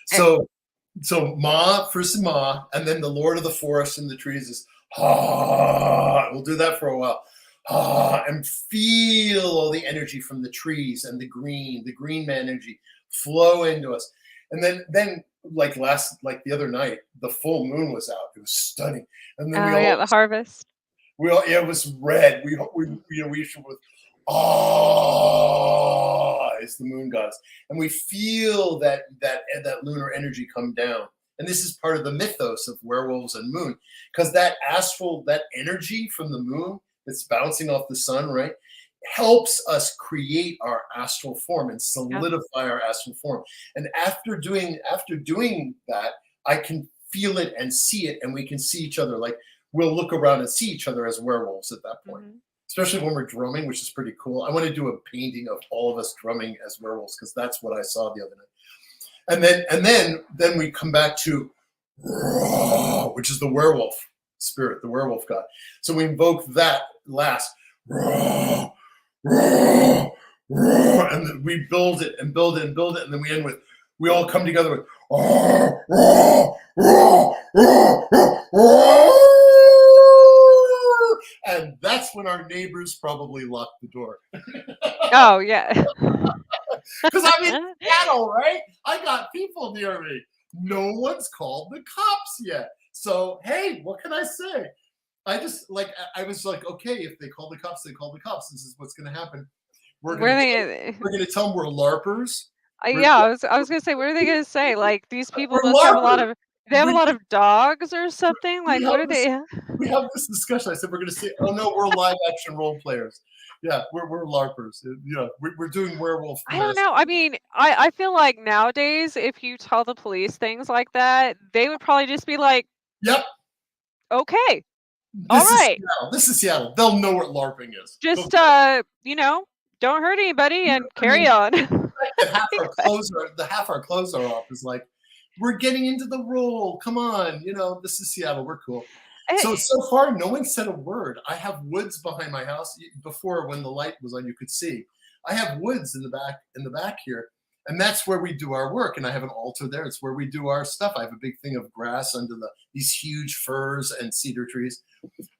So Ma, first Ma, and then the Lord of the Forest and the Trees is, we'll do that for a while. and feel all the energy from the trees and the green man energy flow into us. And then like the other night, the full moon was out. It was stunning. And then Oh yeah, the harvest. it was red. We should with ah is the moon goddess, and we feel that lunar energy come down. And this is part of the mythos of werewolves and moon, because that energy from the moon that's bouncing off the sun, right, helps us create our astral form and Yep. solidify our astral form. And after doing that, I can feel it and see it, and we can see each other. Like, we'll look around and see each other as werewolves at that point. Mm-hmm. Especially when we're drumming, which is pretty cool. I want to do a painting of all of us drumming as werewolves, because that's what I saw the other night. And then we come back to, which is the werewolf spirit, the werewolf god. So we invoke that last, and then we build it and build it and build it, and then we end with, we all come together with, and that's when our neighbors probably lock the door. Oh yeah. Because I'm in Seattle, right? I got people near me. No one's called the cops yet. So, hey, what can I say? I was like, okay, if they call the cops, they call the cops. This is what's going to happen. We're Where going they? to tell them we're LARPers. Yeah, I was gonna say, what are they gonna say? Like, these people We're must have a lot LARPers. of. They have a lot of dogs or something. We Like, have what are this, they? we have this discussion. I said, we're going to say, oh no, we're live action role players. Yeah, we're LARPers. Yeah, we're doing werewolf I don't mess. know. I mean, I feel like nowadays, if you tell the police things like that, they would probably just be like, Yep. okay, all This is right, Seattle. This is Seattle. They'll know what LARPing is. just don't hurt anybody and I carry mean, on. that half our clothes are off is like, we're getting into the role. Come on, this is Seattle. We're cool. So Eh, so far, no one said a word. I have woods behind my house. Before, when the light was on, you could see. I have woods in the back here, and that's where we do our work. And I have an altar there. It's where we do our stuff. I have a big thing of grass under these huge firs and cedar trees.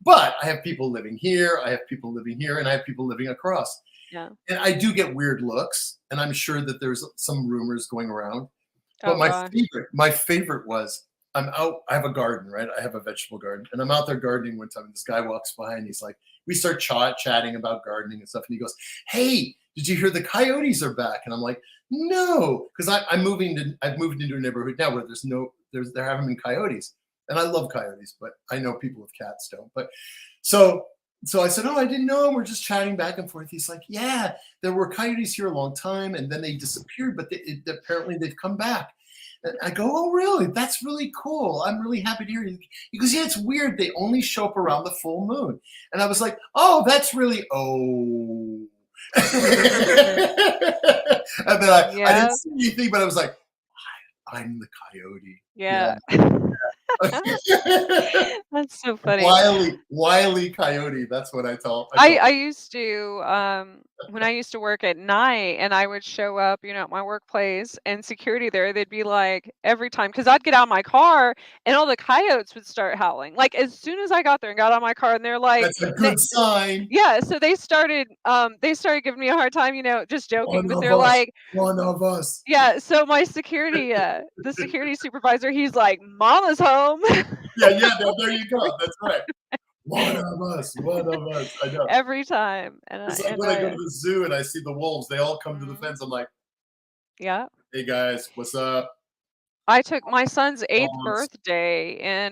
But I have people living here. I have people living here, and I have people living across. yeah. And I do get weird looks, and I'm sure that there's some rumors going around. But Oh gosh. my favorite was, I'm out. I have a garden, right? I have a vegetable garden, and I'm out there gardening one time. And this guy walks by, and he's like, we start chatting about gardening and stuff. And he goes, "Hey, did you hear the coyotes are back?" And I'm like, "No," because I've moved into a neighborhood now where there haven't been coyotes, and I love coyotes, but I know people with cats don't. But so I said, "Oh, I didn't know." And we're just chatting back and forth. He's like, "Yeah, there were coyotes here a long time, and then they disappeared, but apparently they've come back." And I go, "Oh, really? That's really cool. I'm really happy to hear you." He goes, "Yeah, it's weird. They only show up around the full moon." And I was like, "Oh, that's really and then I didn't Yeah. see anything, but I was like, I'm the coyote. Yeah. That's so funny. Wily coyote. That's what I call. I used to when I used to work at night and I would show up, at my workplace and security there, they'd be like every time because I'd get out of my car and all the coyotes would start howling. Like as soon as I got there and got out of my car and they're like That's a good sign. yeah, so they started giving me a hard time, just joking, One but of they're us. like One of us. yeah, so my the security supervisor, he's like, "Mama's home." Yeah. There you go. That's right. One of us. One of us. I know. Every time. And I It's like and when I go to I the zoo and I see the wolves, they all come to the mhm, fence. I'm like, yeah. "Hey guys, what's up?" I took my son's 8th Dogs. birthday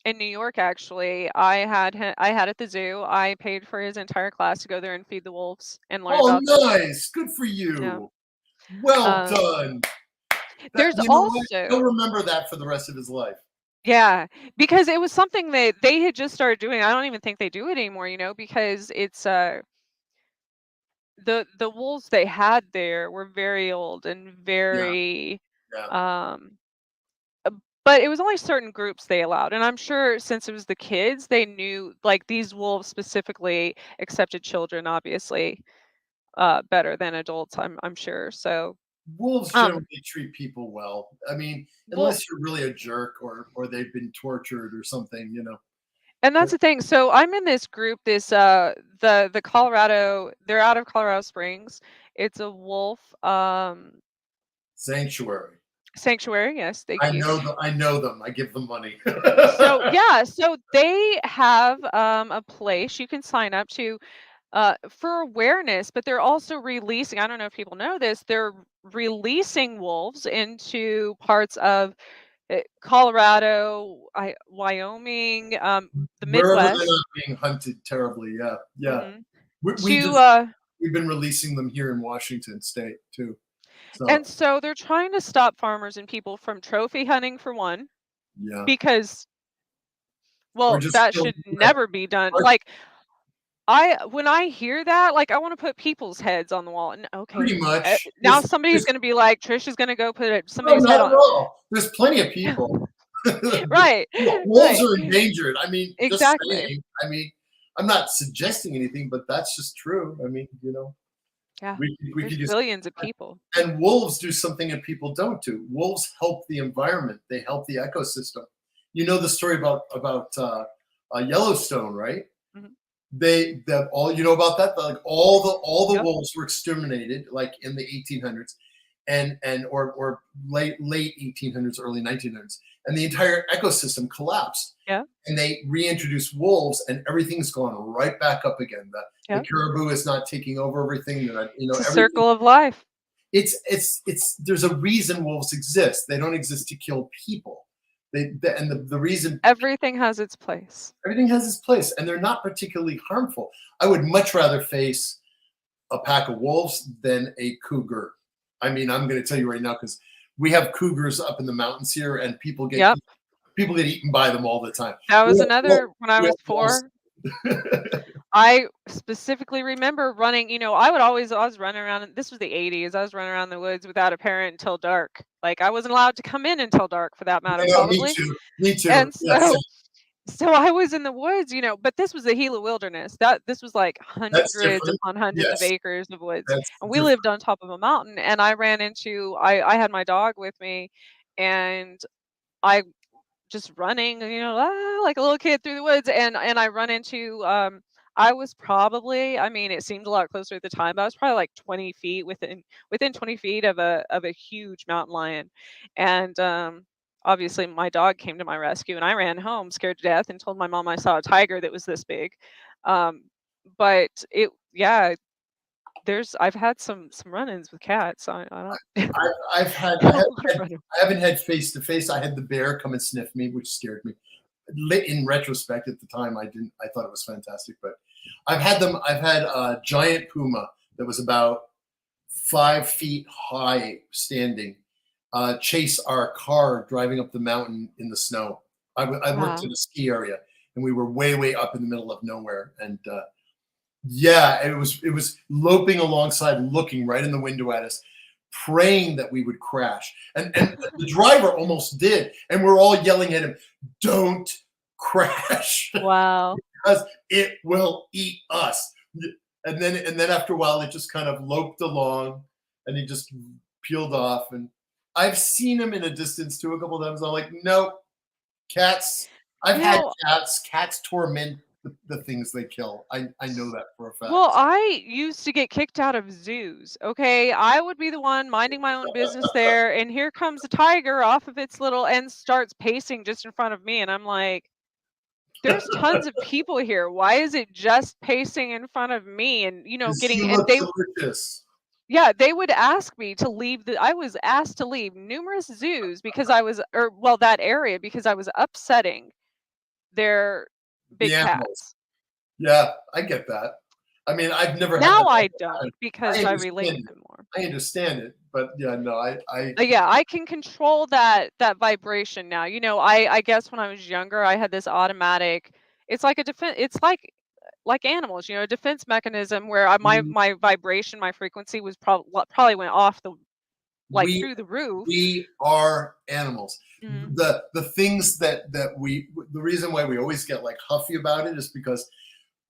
in New York, actually. I had at the zoo. I paid for his entire class to go there and feed the wolves and learn Oh, about them. nice. Good for Yeah. you. Well Um, done. That, there's you know what? He'll also remember that for the rest of his life. yeah, because it was something that they had just started doing. I don't even think they do it anymore, because it's the wolves they had there were very old and Yeah, very yeah. um uh, but it was only certain groups they allowed. And I'm sure since it was the kids, they knew like these wolves specifically accepted children obviously better than adults, I'm sure. So Wolves um generally treat people well. I mean, well unless you're really a jerk or they've been tortured or something. And that's the thing. So I'm in this group, the Colorado, they're out of Colorado Springs. It's a wolf Sanctuary. sanctuary. Yes, thank you. I know them. I give them money. So yeah, so they have a place you can sign up to for awareness, but they're also releasing, I don't know if people know this, they're releasing wolves into parts of Colorado, Wyoming, the Wherever they're Midwest. not being hunted terribly. Yeah, yeah. Hmm. We To just we've been releasing them here in Washington State too. And So so they're trying to stop farmers and people from trophy hunting for one, yeah, because or well, just that kill should never be done. or Like when I hear that, like I want to put people's heads on the wall. And pretty okay, much. now somebody's There's going to be like, Trish is going to go put no, somebody's head not at on. all. There's plenty of people. Right, Wolves right, are endangered. I mean, just exactly. saying. I mean, I'm not suggesting anything, but that's just true. I mean, Yeah, we there's could use, billions of people. and wolves do something that people don't do. Wolves help the environment. They help the ecosystem. You know the story about Yellowstone, right? Mhm. That all you know about that, like all the Yep. wolves were exterminated like in the 1800s and or late 1800s, early 1900s, and the entire ecosystem collapsed, Yeah. and they reintroduced wolves, and everything's gone right back up again. The Yep. caribou is not taking over everything. They're not, It's a everything. circle of life. It's there's a reason wolves exist. They don't exist to kill people. And the reason, Everything has its place. everything has its place, and they're not particularly harmful. I would much rather face a pack of wolves than a cougar. I mean, I'm going to tell you right now, because we have cougars up in the mountains here, and Yep. people get eaten by them all the time. That We was have, wolf- another when I we was have wolves. 4. I specifically remember running, I was running around, and this was the 80s. I was running around the woods without a parent until dark. Like I wasn't allowed to come in until dark for that matter, I know, me probably. too. Me too. And Yes, so I was in the woods, but this was the Gila wilderness. This was like that's hundreds different. upon hundreds of Yes, acres of woods. that's And we different. lived on top of a mountain, and I had my dog with me, and I just running, like a little kid through the woods, and I run into I was probably, I mean, it seemed a lot closer at the time, but I was probably like 20 feet within 20 feet of a huge mountain lion. And obviously my dog came to my rescue, and I ran home scared to death and told my mom I saw a tiger that was this big. Um but it yeah, I've had some run-ins with cats. I don't I've had a lot of run-ins. I haven't had face to face. I had the bear come and sniff me, which scared me. In retrospect, at the time, I didn't. I thought it was fantastic, but I've had them. I've had a giant puma that was about 5 feet high, standing, chase our car driving up the mountain in the snow. I worked Wow. in a ski area, and we were way up in the middle of nowhere, and yeah, it was loping alongside, looking right in the window at us, praying that we would crash. And the driver almost did, and we're all yelling at him, "Don't crash, Wow. because it will eat us." And then after a while, it just kind of loped along, and he just peeled off. And I've seen him in a distance too a couple of times. I'm like, nope, cats. I've You had know, cats. Cats torment the things they kill. I know that for a Well, fact. I used to get kicked out of zoos. Okay. I would be the one minding my own business there, and here comes a tiger off of its little and starts pacing just in front of me. And I'm like, there's tons of people here. Why is it just pacing in front of me? And, Because getting, you and look delicious. yeah, they would ask me to leave I was asked to leave numerous zoos because that area because I was upsetting their The big animals. cats. Yeah, I get that. I mean, I've never had Now that I ever don't happen. I because I relate understand with it. them more. I understand it, but yeah, no, I Yeah, I can control that vibration now. I guess when I was younger, I had this automatic. It's like a defense. It's like animals, a defense mechanism where my vibration, my frequency was probably went off like we through the roof. we are animals. Mhm. The things the reason why we always get like huffy about it is because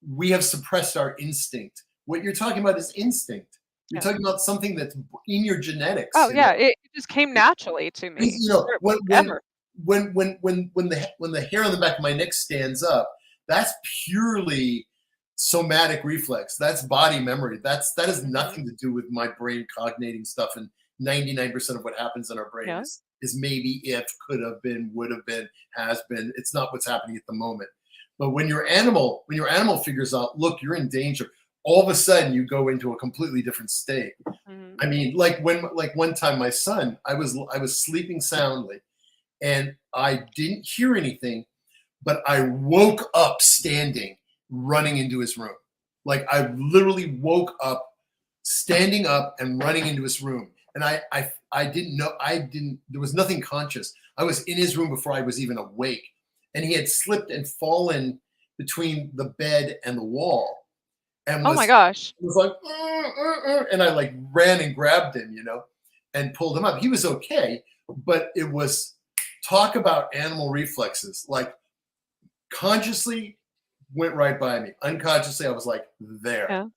we have suppressed our instinct. What you're talking about is instinct. You're Yeah. talking about something that's in your genetics. Oh yeah, it just came naturally to me. You know, Forever. when the hair on the back of my neck stands up, that's purely somatic reflex. That's body memory. That has nothing to do with my brain cognating stuff. And 99% of what happens in our brain Yeah. is maybe, if, could have been, would have been, has been. It's not what's happening at the moment. But when your animal figures out, look, you're in danger, all of a sudden you go into a completely different state. Mhm. I mean, like one time my son, I was sleeping soundly and I didn't hear anything, but I woke up standing, running into his room. Like I literally woke up, standing up and running into his room. And I didn't know, there was nothing conscious. I was in his room before I was even awake. And he had slipped and fallen between the bed and the wall and Oh my gosh. was like, and I like ran and grabbed him, and pulled him up. He was okay, but it was, talk about animal reflexes. Like consciously went right by me. Unconsciously, I was like there. Yeah.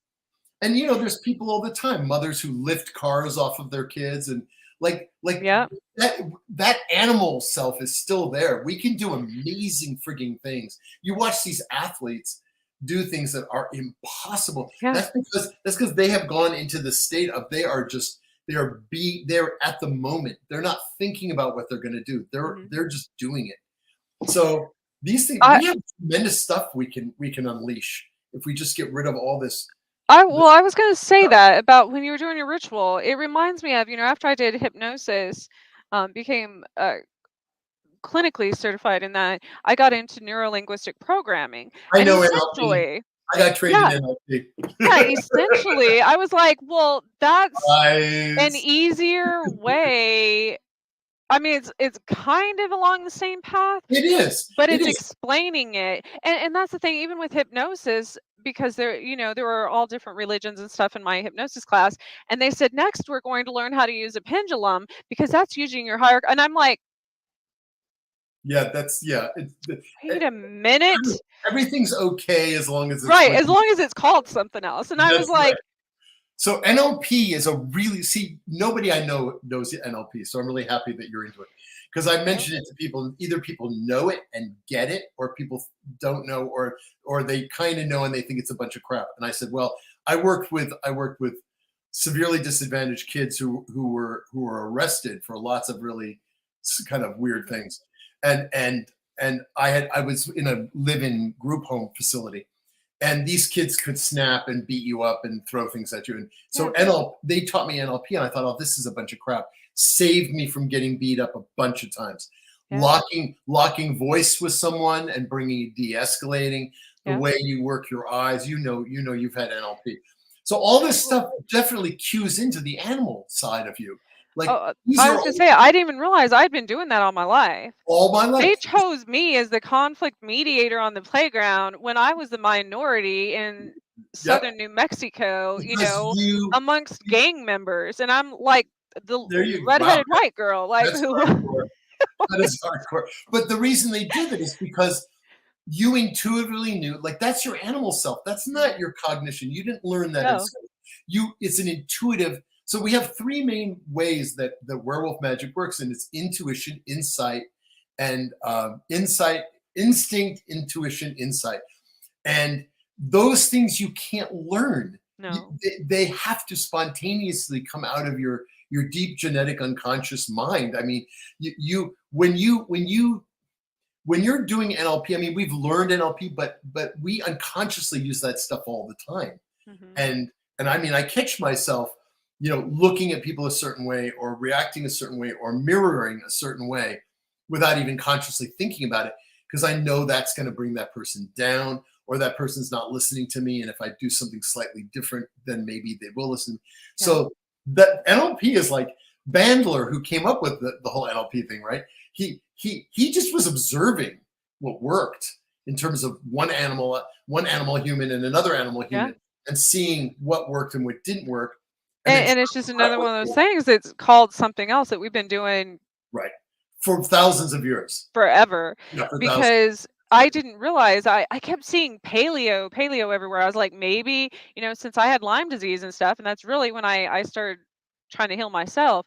And there's people all the time, mothers who lift cars off of their kids, and like Yeah. that animal self is still there. We can do amazing frigging things. You watch these athletes do things that are impossible. Yeah. That's because they have gone into the state of they're at the moment. They're not thinking about what they're going to do. They're just doing it. So these things, we have tremendous stuff we can unleash if we just get rid of all this. I was going to say that about when you were doing your ritual. It reminds me of, after I did hypnosis, became clinically certified in that, I got into neuro-linguistic programming. I And know NLP. essentially, I got trained in NLP. yeah, essentially, I was like, well, that's an easier way. I mean, it's kind of along the same path. It is. But it's explaining it. And that's the thing, even with hypnosis, because there were all different religions and stuff in my hypnosis class. And they said, next, we're going to learn how to use a pendulum because that's using your higher. And I'm like, yeah, wait a minute. Everything's okay as long as it's right. As long as it's called something else. And I was like, so NLP is nobody I know knows NLP. So I'm really happy that you're into it, because I mentioned it to people. Either people know it and get it, or people don't know, or they kind of know and they think it's a bunch of crap. And I said, well, I worked with severely disadvantaged kids who were arrested for lots of really kind of weird things, and I was in a live-in group home facility. And these kids could snap and beat you up and throw things at you. And so they taught me NLP, and I thought, oh, this is a bunch of crap. Saved me from getting beat up a bunch of times. Yeah. Locking voice with someone and bringing de-escalating, the way you work your eyes. You've had NLP. So all this stuff definitely cues into the animal side of you. Like, I was going to say, I didn't even realize I'd been doing that all my life. All my life. They chose me as the conflict mediator on the playground when I was the minority in southern New Mexico, amongst gang members. And I'm like the redheaded white girl. Like, that's hardcore. That is hardcore. But the reason they did it is because you intuitively knew, like, that's your animal self. That's not your cognition. You didn't learn that in school. It's an intuitive. So we have three main ways that the werewolf magic works, and it's intuition, insight, and instinct, intuition, insight. And those things you can't learn. No. They have to spontaneously come out of your deep genetic unconscious mind. I mean, when you're doing NLP, I mean, we've learned NLP, but we unconsciously use that stuff all the time. And I mean, I catch myself, looking at people a certain way, or reacting a certain way, or mirroring a certain way without even consciously thinking about it, because I know that's going to bring that person down, or that person's not listening to me. And if I do something slightly different, then maybe they will listen. Yeah. So that NLP is like Bandler, who came up with the whole NLP thing, right? He just was observing what worked in terms of one animal human and another animal human, and seeing what worked and what didn't work. And it's just another one of those things that's called something else that we've been doing for thousands of years. Forever. Because I didn't realize I kept seeing paleo everywhere. I was like, maybe, since I had Lyme disease and stuff, and that's really when I started trying to heal myself.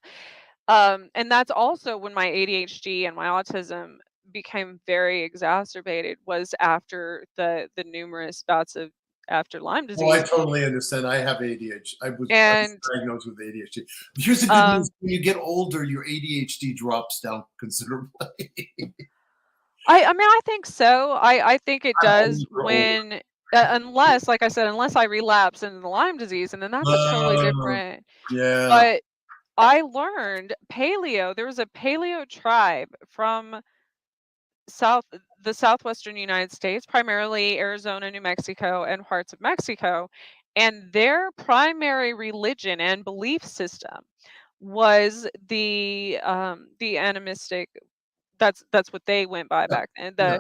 And that's also when my ADHD and my autism became very exacerbated was after the numerous bouts of after Lyme Oh, I disease. totally understand. I have ADHD. I was And diagnosed with ADHD. Here's the good news: when you get older, your ADHD drops down considerably. I mean, I think so. I think it I'm only does for older. when unless, like I said, unless I relapse into the Lyme disease, and then that's a totally Oh, different. yeah, But I learned paleo. There was a paleo tribe from south the southwestern United States, primarily Arizona, New Mexico, and parts of Mexico, and their primary religion and belief system was the animistic. That's what they went by yeah, back then. yeah.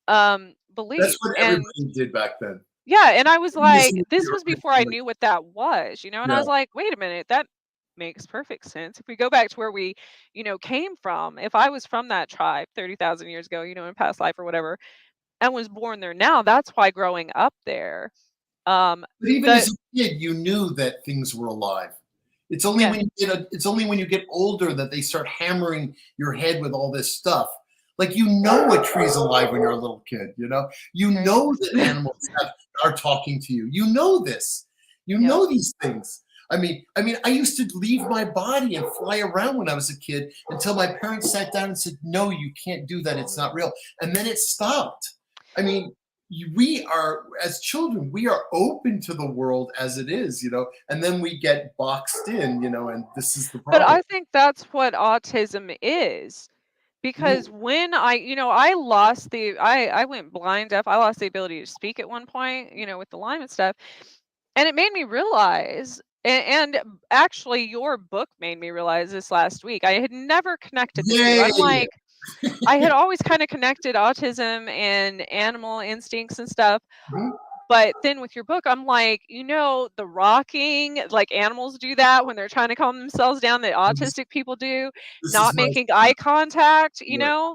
The That's belief. what And everybody did back then. yeah, and I was like, Animism this was before I knew what that was, and I yeah, was like, wait a minute, that makes perfect sense. If we go back to where we, came from, if I was from that tribe 30,000 years ago, in past life or whatever, and was born there now, that's why growing up there, but even the as a kid, you knew that things were alive. It's only yeah, when it's only when you get older that they start hammering your head with all this stuff. Like you know a tree's alive when you're a little kid. You right. know that animals are talking to you. You know this. You Yep. know these things. I used to leave my body and fly around when I was a kid until my parents sat down and said, "No, you can't do that. It's not real." And then it stopped. I mean, we are, as children, we are open to the world as it is, and then we get boxed in, and this is the But problem. I think that's what autism is. Because Well, when I lost I went blind deaf. I lost the ability to speak at one point, with the Lyme and stuff. And it made me realize, and actually your book made me realize this last week. I had never connected the two. I'm yay! like, I had always kind of connected autism and animal instincts and stuff. Mhm. But then with your book, I'm like, the rocking, like animals do that when they're trying to calm themselves down, that This, autistic people do, this is not my making son. eye contact, Yeah.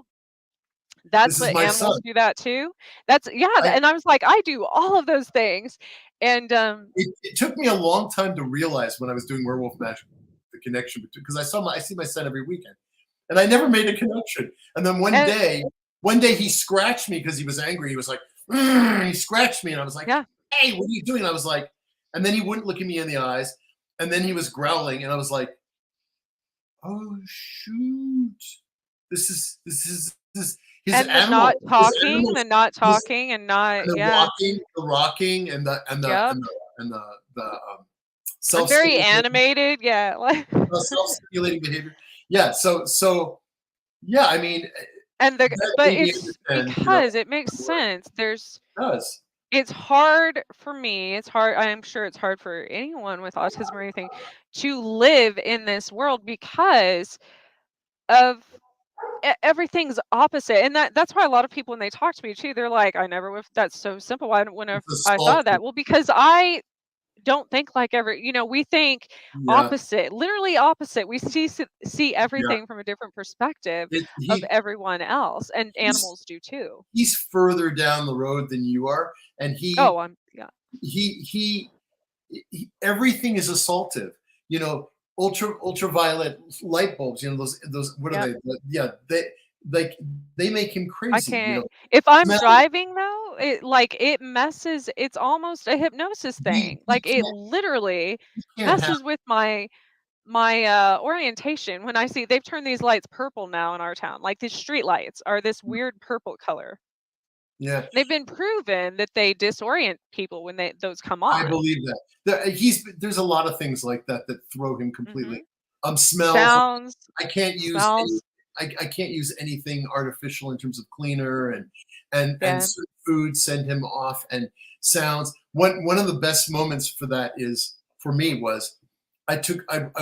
that's This is what my animals son. do that too. That's yeah, I, and I was like, I do all of those things. And it took me a long time to realize when I was doing Werewolf Magic the connection between, because I see my son every weekend, and I never made a connection. And then and one day he scratched me because he was angry. He was like, "He scratched me," and I was like, yeah, "Hey, what are you doing?" And I was like, and then he wouldn't look at me in the eyes, and then he was growling, and I was like, "Oh shoot, this his and the animal, not talking, the not his talking and and not yeah. the rocking, and Yep. the And very self-stimulating, animated, yeah, like self-stimulating behavior. Yeah, so yeah, I mean, and that but made me it's understand, because it makes sense. it does. It's hard for me. It's hard. I'm sure it's hard for anyone with autism or anything to live in this world because of everything's opposite. And that's why a lot of people, when they talk to me too, they're like, I never would, that's so simple. Why wouldn't have It's I thought of assaulting. that? Well, because I don't think like we think Yeah, opposite, literally opposite. We see yeah. everything from a different perspective It, of everyone else, and he's animals do too. he's further down the road than you are, and Oh, I'm yeah. he he everything is assaultive. You know, ultraviolet light bulbs. Those what are Yep. they? Yeah, like they make him I crazy. can't. If I'm Smell. driving though, it messes. It's almost a hypnosis thing. He Like it literally can't have. messes with my orientation when I see they've turned these lights purple now in our town. Like these street lights are this weird purple color. Yeah, They've been proven that they disorient people when those come I on. believe that. There's a lot of things like that that throw him completely. Mhm. Smells. Sounds, I can't use any. smells. I can't use anything artificial in terms of cleaner and Yeah. certain foods send him off, and sounds. One of the best moments for that is for me was I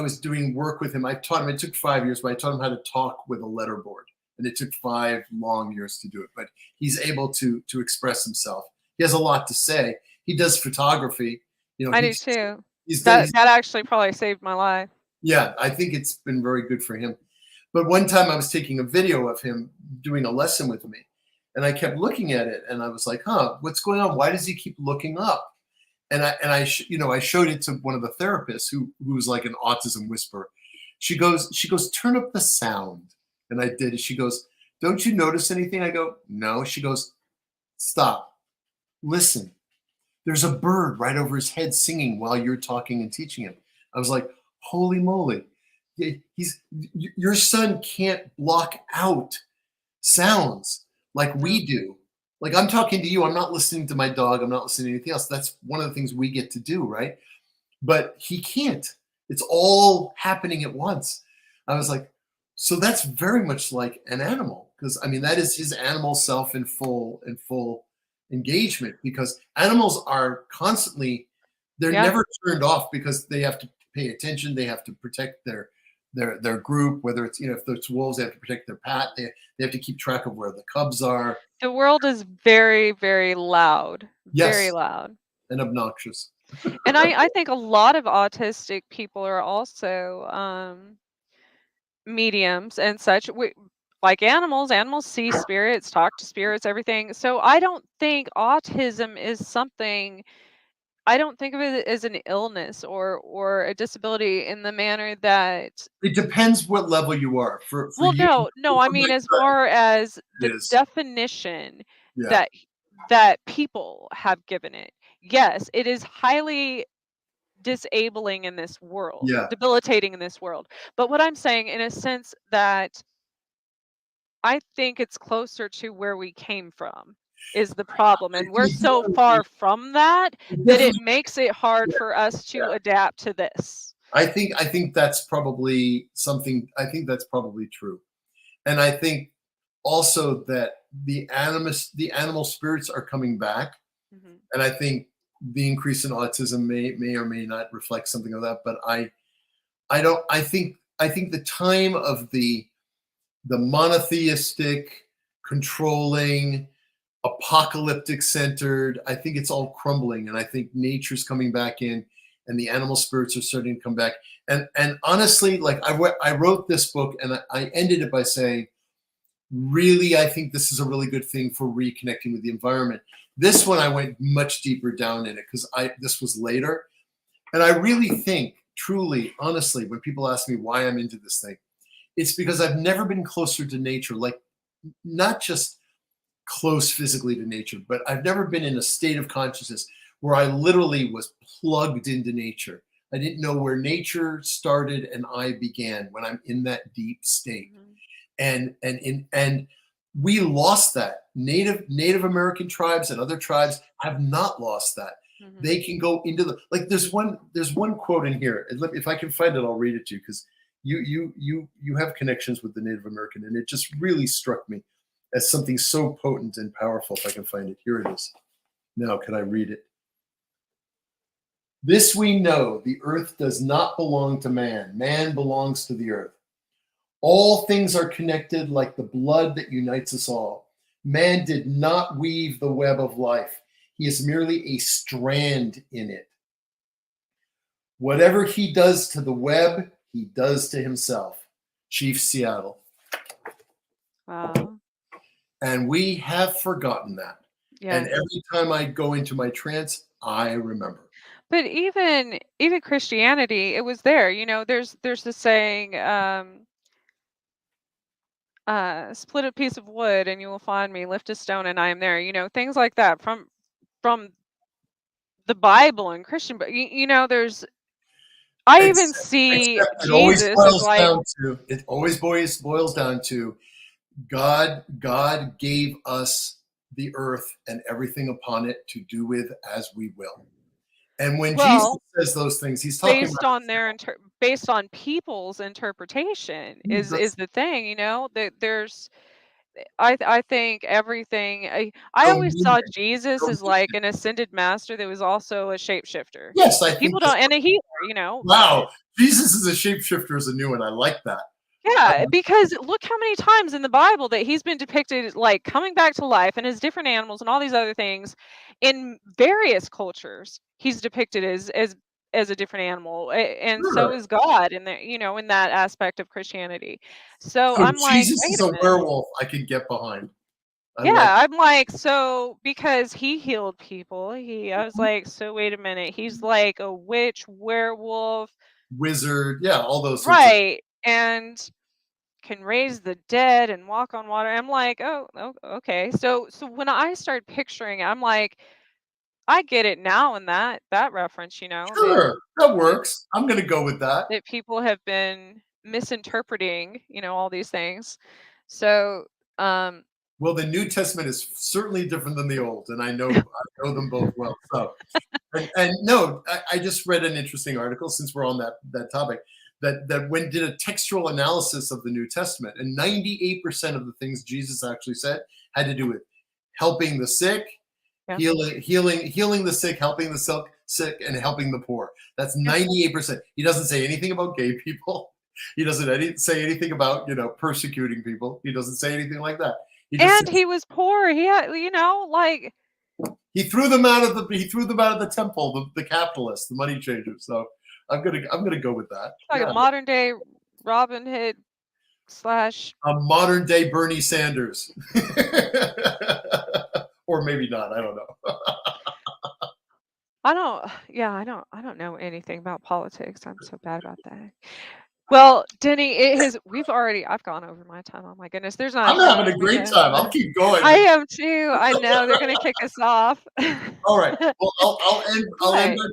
was doing work with him. I taught him. It took 5 years, but I taught him how to talk with a letterboard, and it took 5 long years to do it. But he's able to express himself. He has a lot to say. He does photography. You know, I do too. he's done. That actually probably saved my life. Yeah, I think it's been very good for him. But one time I was taking a video of him doing a lesson with me, and I kept looking at it, and I was like, "Huh, what's going on? Why does he keep looking up?" I showed it to one of the therapists who's like an autism whisperer. She goes, "Turn up the sound," and I did. She goes, don't you notice anything? I go, no. She goes, stop, listen. There's a bird right over his head singing while you're talking and teaching him. I was like, holy moly. Your son can't block out sounds like No. we do. Like I'm talking to you, I'm not listening to my dog, I'm not listening to anything else. That's one of the things we get to do, right? But he can't. It's all happening at once. I was like, so that's very much like an animal, because I mean that is his animal self in full engagement, because animals are constantly, they're Yeah. never turned off because they have to pay attention, they have to protect their group, whether it's, if it's wolves, they have to protect their pat, they have to keep track of where the cubs are. The world is very, very loud, very Yes, loud. and obnoxious. And I think a lot of autistic people are also mediums and such. Like animals, animals see spirits, talk to spirits, everything. So I don't think autism is something, I don't think of it as an illness or a disability in the manner that, It depends what level you are. For well, you, no, no, I for my mean as son, far as it the is. definition Yeah, that that people have given it. Yes, it is highly disabling in this world, yeah. debilitating in this world. But what I'm saying in a sense that I think it's closer to where we came from is the problem. And we're so far from that that it Definitely. makes it hard for us to Yeah. adapt to this. I think that's probably something. I think that's probably true, and I think also that the animal spirits are coming back, Mhm. and I think the increase in autism may or may not reflect something of that. But I don't. I think the time of the monotheistic, controlling, apocalyptic centered, I think it's all crumbling, and I think nature's coming back in, and the animal spirits are starting to come back. And honestly, like I wrote this book, and I ended it by saying, really, I think this is a really good thing for reconnecting with the environment. This one I went much deeper down in it because I this was later, and I really think, truly, honestly, when people ask me why I'm into this thing, it's because I've never been closer to nature, like not just close physically to nature, but I've never been in a state of consciousness where I literally was plugged into nature. I didn't know where nature started and I began when I'm in that deep state. Mhm. And we lost that. Native American tribes and other tribes have not lost that. Mhm. They can go into the, like there's one quote in here. If I can find it, I'll read it to you, because you have connections with the Native American, and it just really struck me as something so potent and powerful. If I can find it, here it is. Now, can I read it? This we know: the earth does not belong to man. Man belongs to the earth. All things are connected like the blood that unites us all. Man did not weave the web of life. He is merely a strand in it. Whatever he does to the web, he does to himself. Chief Seattle. Wow. And we have forgotten that. And Yes. every time I go into my trance, I remember. But even Christianity, it was there. There's the saying, split a piece of wood and you will find me, lift a stone and I am there. Things like that from the Bible and Christian, but there's, I even Except, see except Jesus as like, it always boils down to God gave us the earth and everything upon it to do with as we will. And when Jesus well, says those things, he's talking about based on people's interpretation is that's the thing, that there's, I think everything, I so always mean. saw Jesus as like an ascended master that was also a shapeshifter. Yes, I And think people this. don't, and a healer. Wow, Jesus is a shapeshifter is a new one. I like that. Yeah, because look how many times in the Bible that he's been depicted like coming back to life and as different animals and all these other things in various cultures. He's depicted as a different animal, and so Sure. is God in the in that aspect of Christianity. So So I'm like, Jesus wait is a a minute. werewolf. I can get behind. I like Yeah, I'm like, so because he healed people, I was like, so wait a minute, he's like a witch, werewolf, wizard. Yeah, all those sorts of. right? And can raise the dead and walk on water. I'm like, oh, okay. So when I started picturing, I'm like, I get it now in that reference, that Sure, that works. I'm gonna go with that. people have been misinterpreting, all these things. So, Well, the New Testament is certainly different than the Old, and I know them both well. So, and no, I just read an interesting article since we're on that topic that when did a textual analysis of the New Testament, and 98% of the things Jesus actually said had to do with helping the sick, yeah, healing the sick, helping the sick, and helping the poor. That's 98%. He doesn't say anything about gay people. He doesn't say anything about persecuting people. He doesn't say anything like that. He just and says, he was poor. He had, like he threw them out of the temple, the capitalists, the money changers. So I'm gonna go with that. like a Yeah. modern day Robin Hood slash. A modern day Bernie Sanders. Or maybe not. I don't know. I don't know anything about politics. I'm so bad about that. Well, Denny, I've gone over my time. Oh my goodness. There's not I'm actually having much a we great can. time. I'll keep going. I am too. I know they're going to kick us off. All right. Well,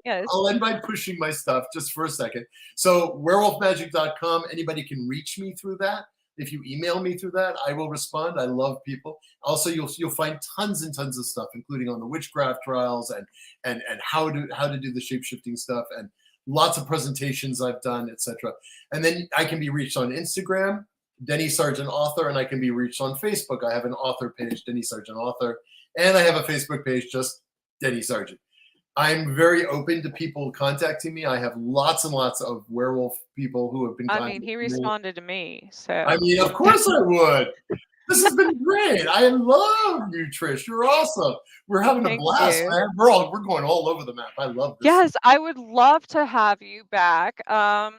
Yes. I'll end by pushing my stuff just for a second. So werewolfmagick.com, anybody can reach me through that. If you email me through that, I will respond. I love people. Also, you'll find tons and tons of stuff, including on the witchcraft trials and how to do the shape-shifting stuff, and lots of presentations I've done, etc. And then I can be reached on Instagram, Denny Sargent Author, and I can be reached on Facebook. I have an author page, Denny Sargent Author, and I have a Facebook page, just Denny Sargent. I'm very open to people contacting me. I have lots and lots of werewolf people who have been I contacting mean, he me. responded to me. I So, mean, of course I would. This has been great. I love you, Trish. You're awesome. We're having a thank blast, you. man. We're going all over the map. I love this. Yes, I would love to have you back.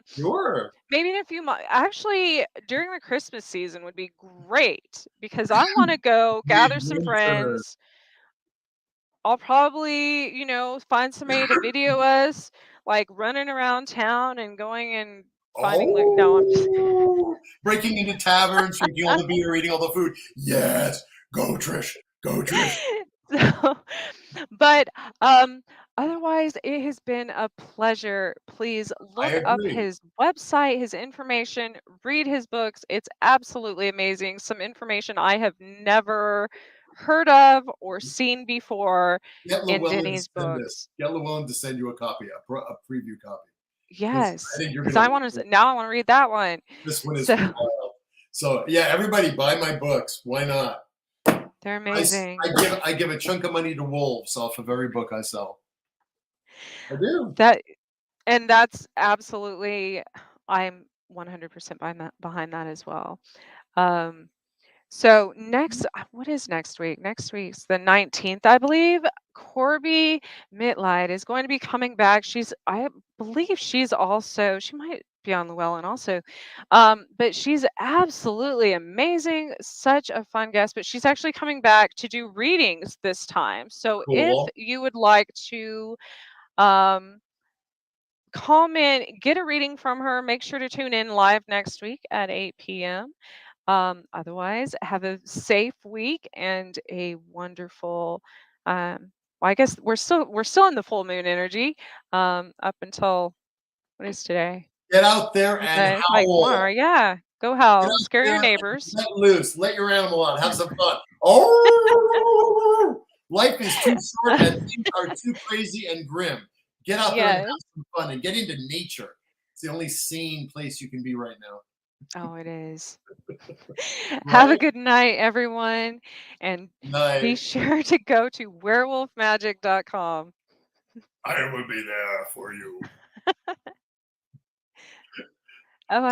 Sure. Maybe in a few months. Actually, during the Christmas season would be great because I want to go We gather some winter. friends. I'll probably, find somebody to video us, like running around town and going and finding like no, I'm just Oh, breaking into taverns, drinking all the beer, eating all the food. Yes. Go, Trish. Go, Trish. so, but otherwise it has been a pleasure. Please I look up agree. his website, his information, read his books. It's absolutely amazing. Some information I have never heard of or seen before Get in Llewellyn to Denny's send this. books. Get Llewellyn to send you a copy, a preview copy. Because I Yes, think you're because gonna I love want to it. now I want to read that one. This one is So wild. So yeah, everybody buy my books. Why not? they're I amazing. give a chunk of money to wolves off of every book I sell. I do. That's absolutely, I'm 100% behind that as well. Um, so what is next week? Next week's the 19th, I believe. Corby Mitlight is going to be coming back. I believe she might be on Llewellyn also. But she's absolutely amazing, such a fun guest, but she's actually coming back to do readings this time. So if Cool. you would like to, um, comment, get a reading from her. Make sure to tune in live next week at 8 p.m. Otherwise, have a safe week and a wonderful. Well, I guess we're still in the full moon energy up until what is today? Get out there and Okay, like howl. tomorrow. Yeah, go Get howl, out scare there your and neighbors. let loose. Let your animal out. Have some fun. Oh, life is too short and things are too crazy and grim. Get out there and have Yes. some fun and get into nature. It's the only sane place you can be right now. Oh, it is. Have a Right? good night, everyone, and be Night. sure to go to werewolfmagick.com. I will be there for you. Oh,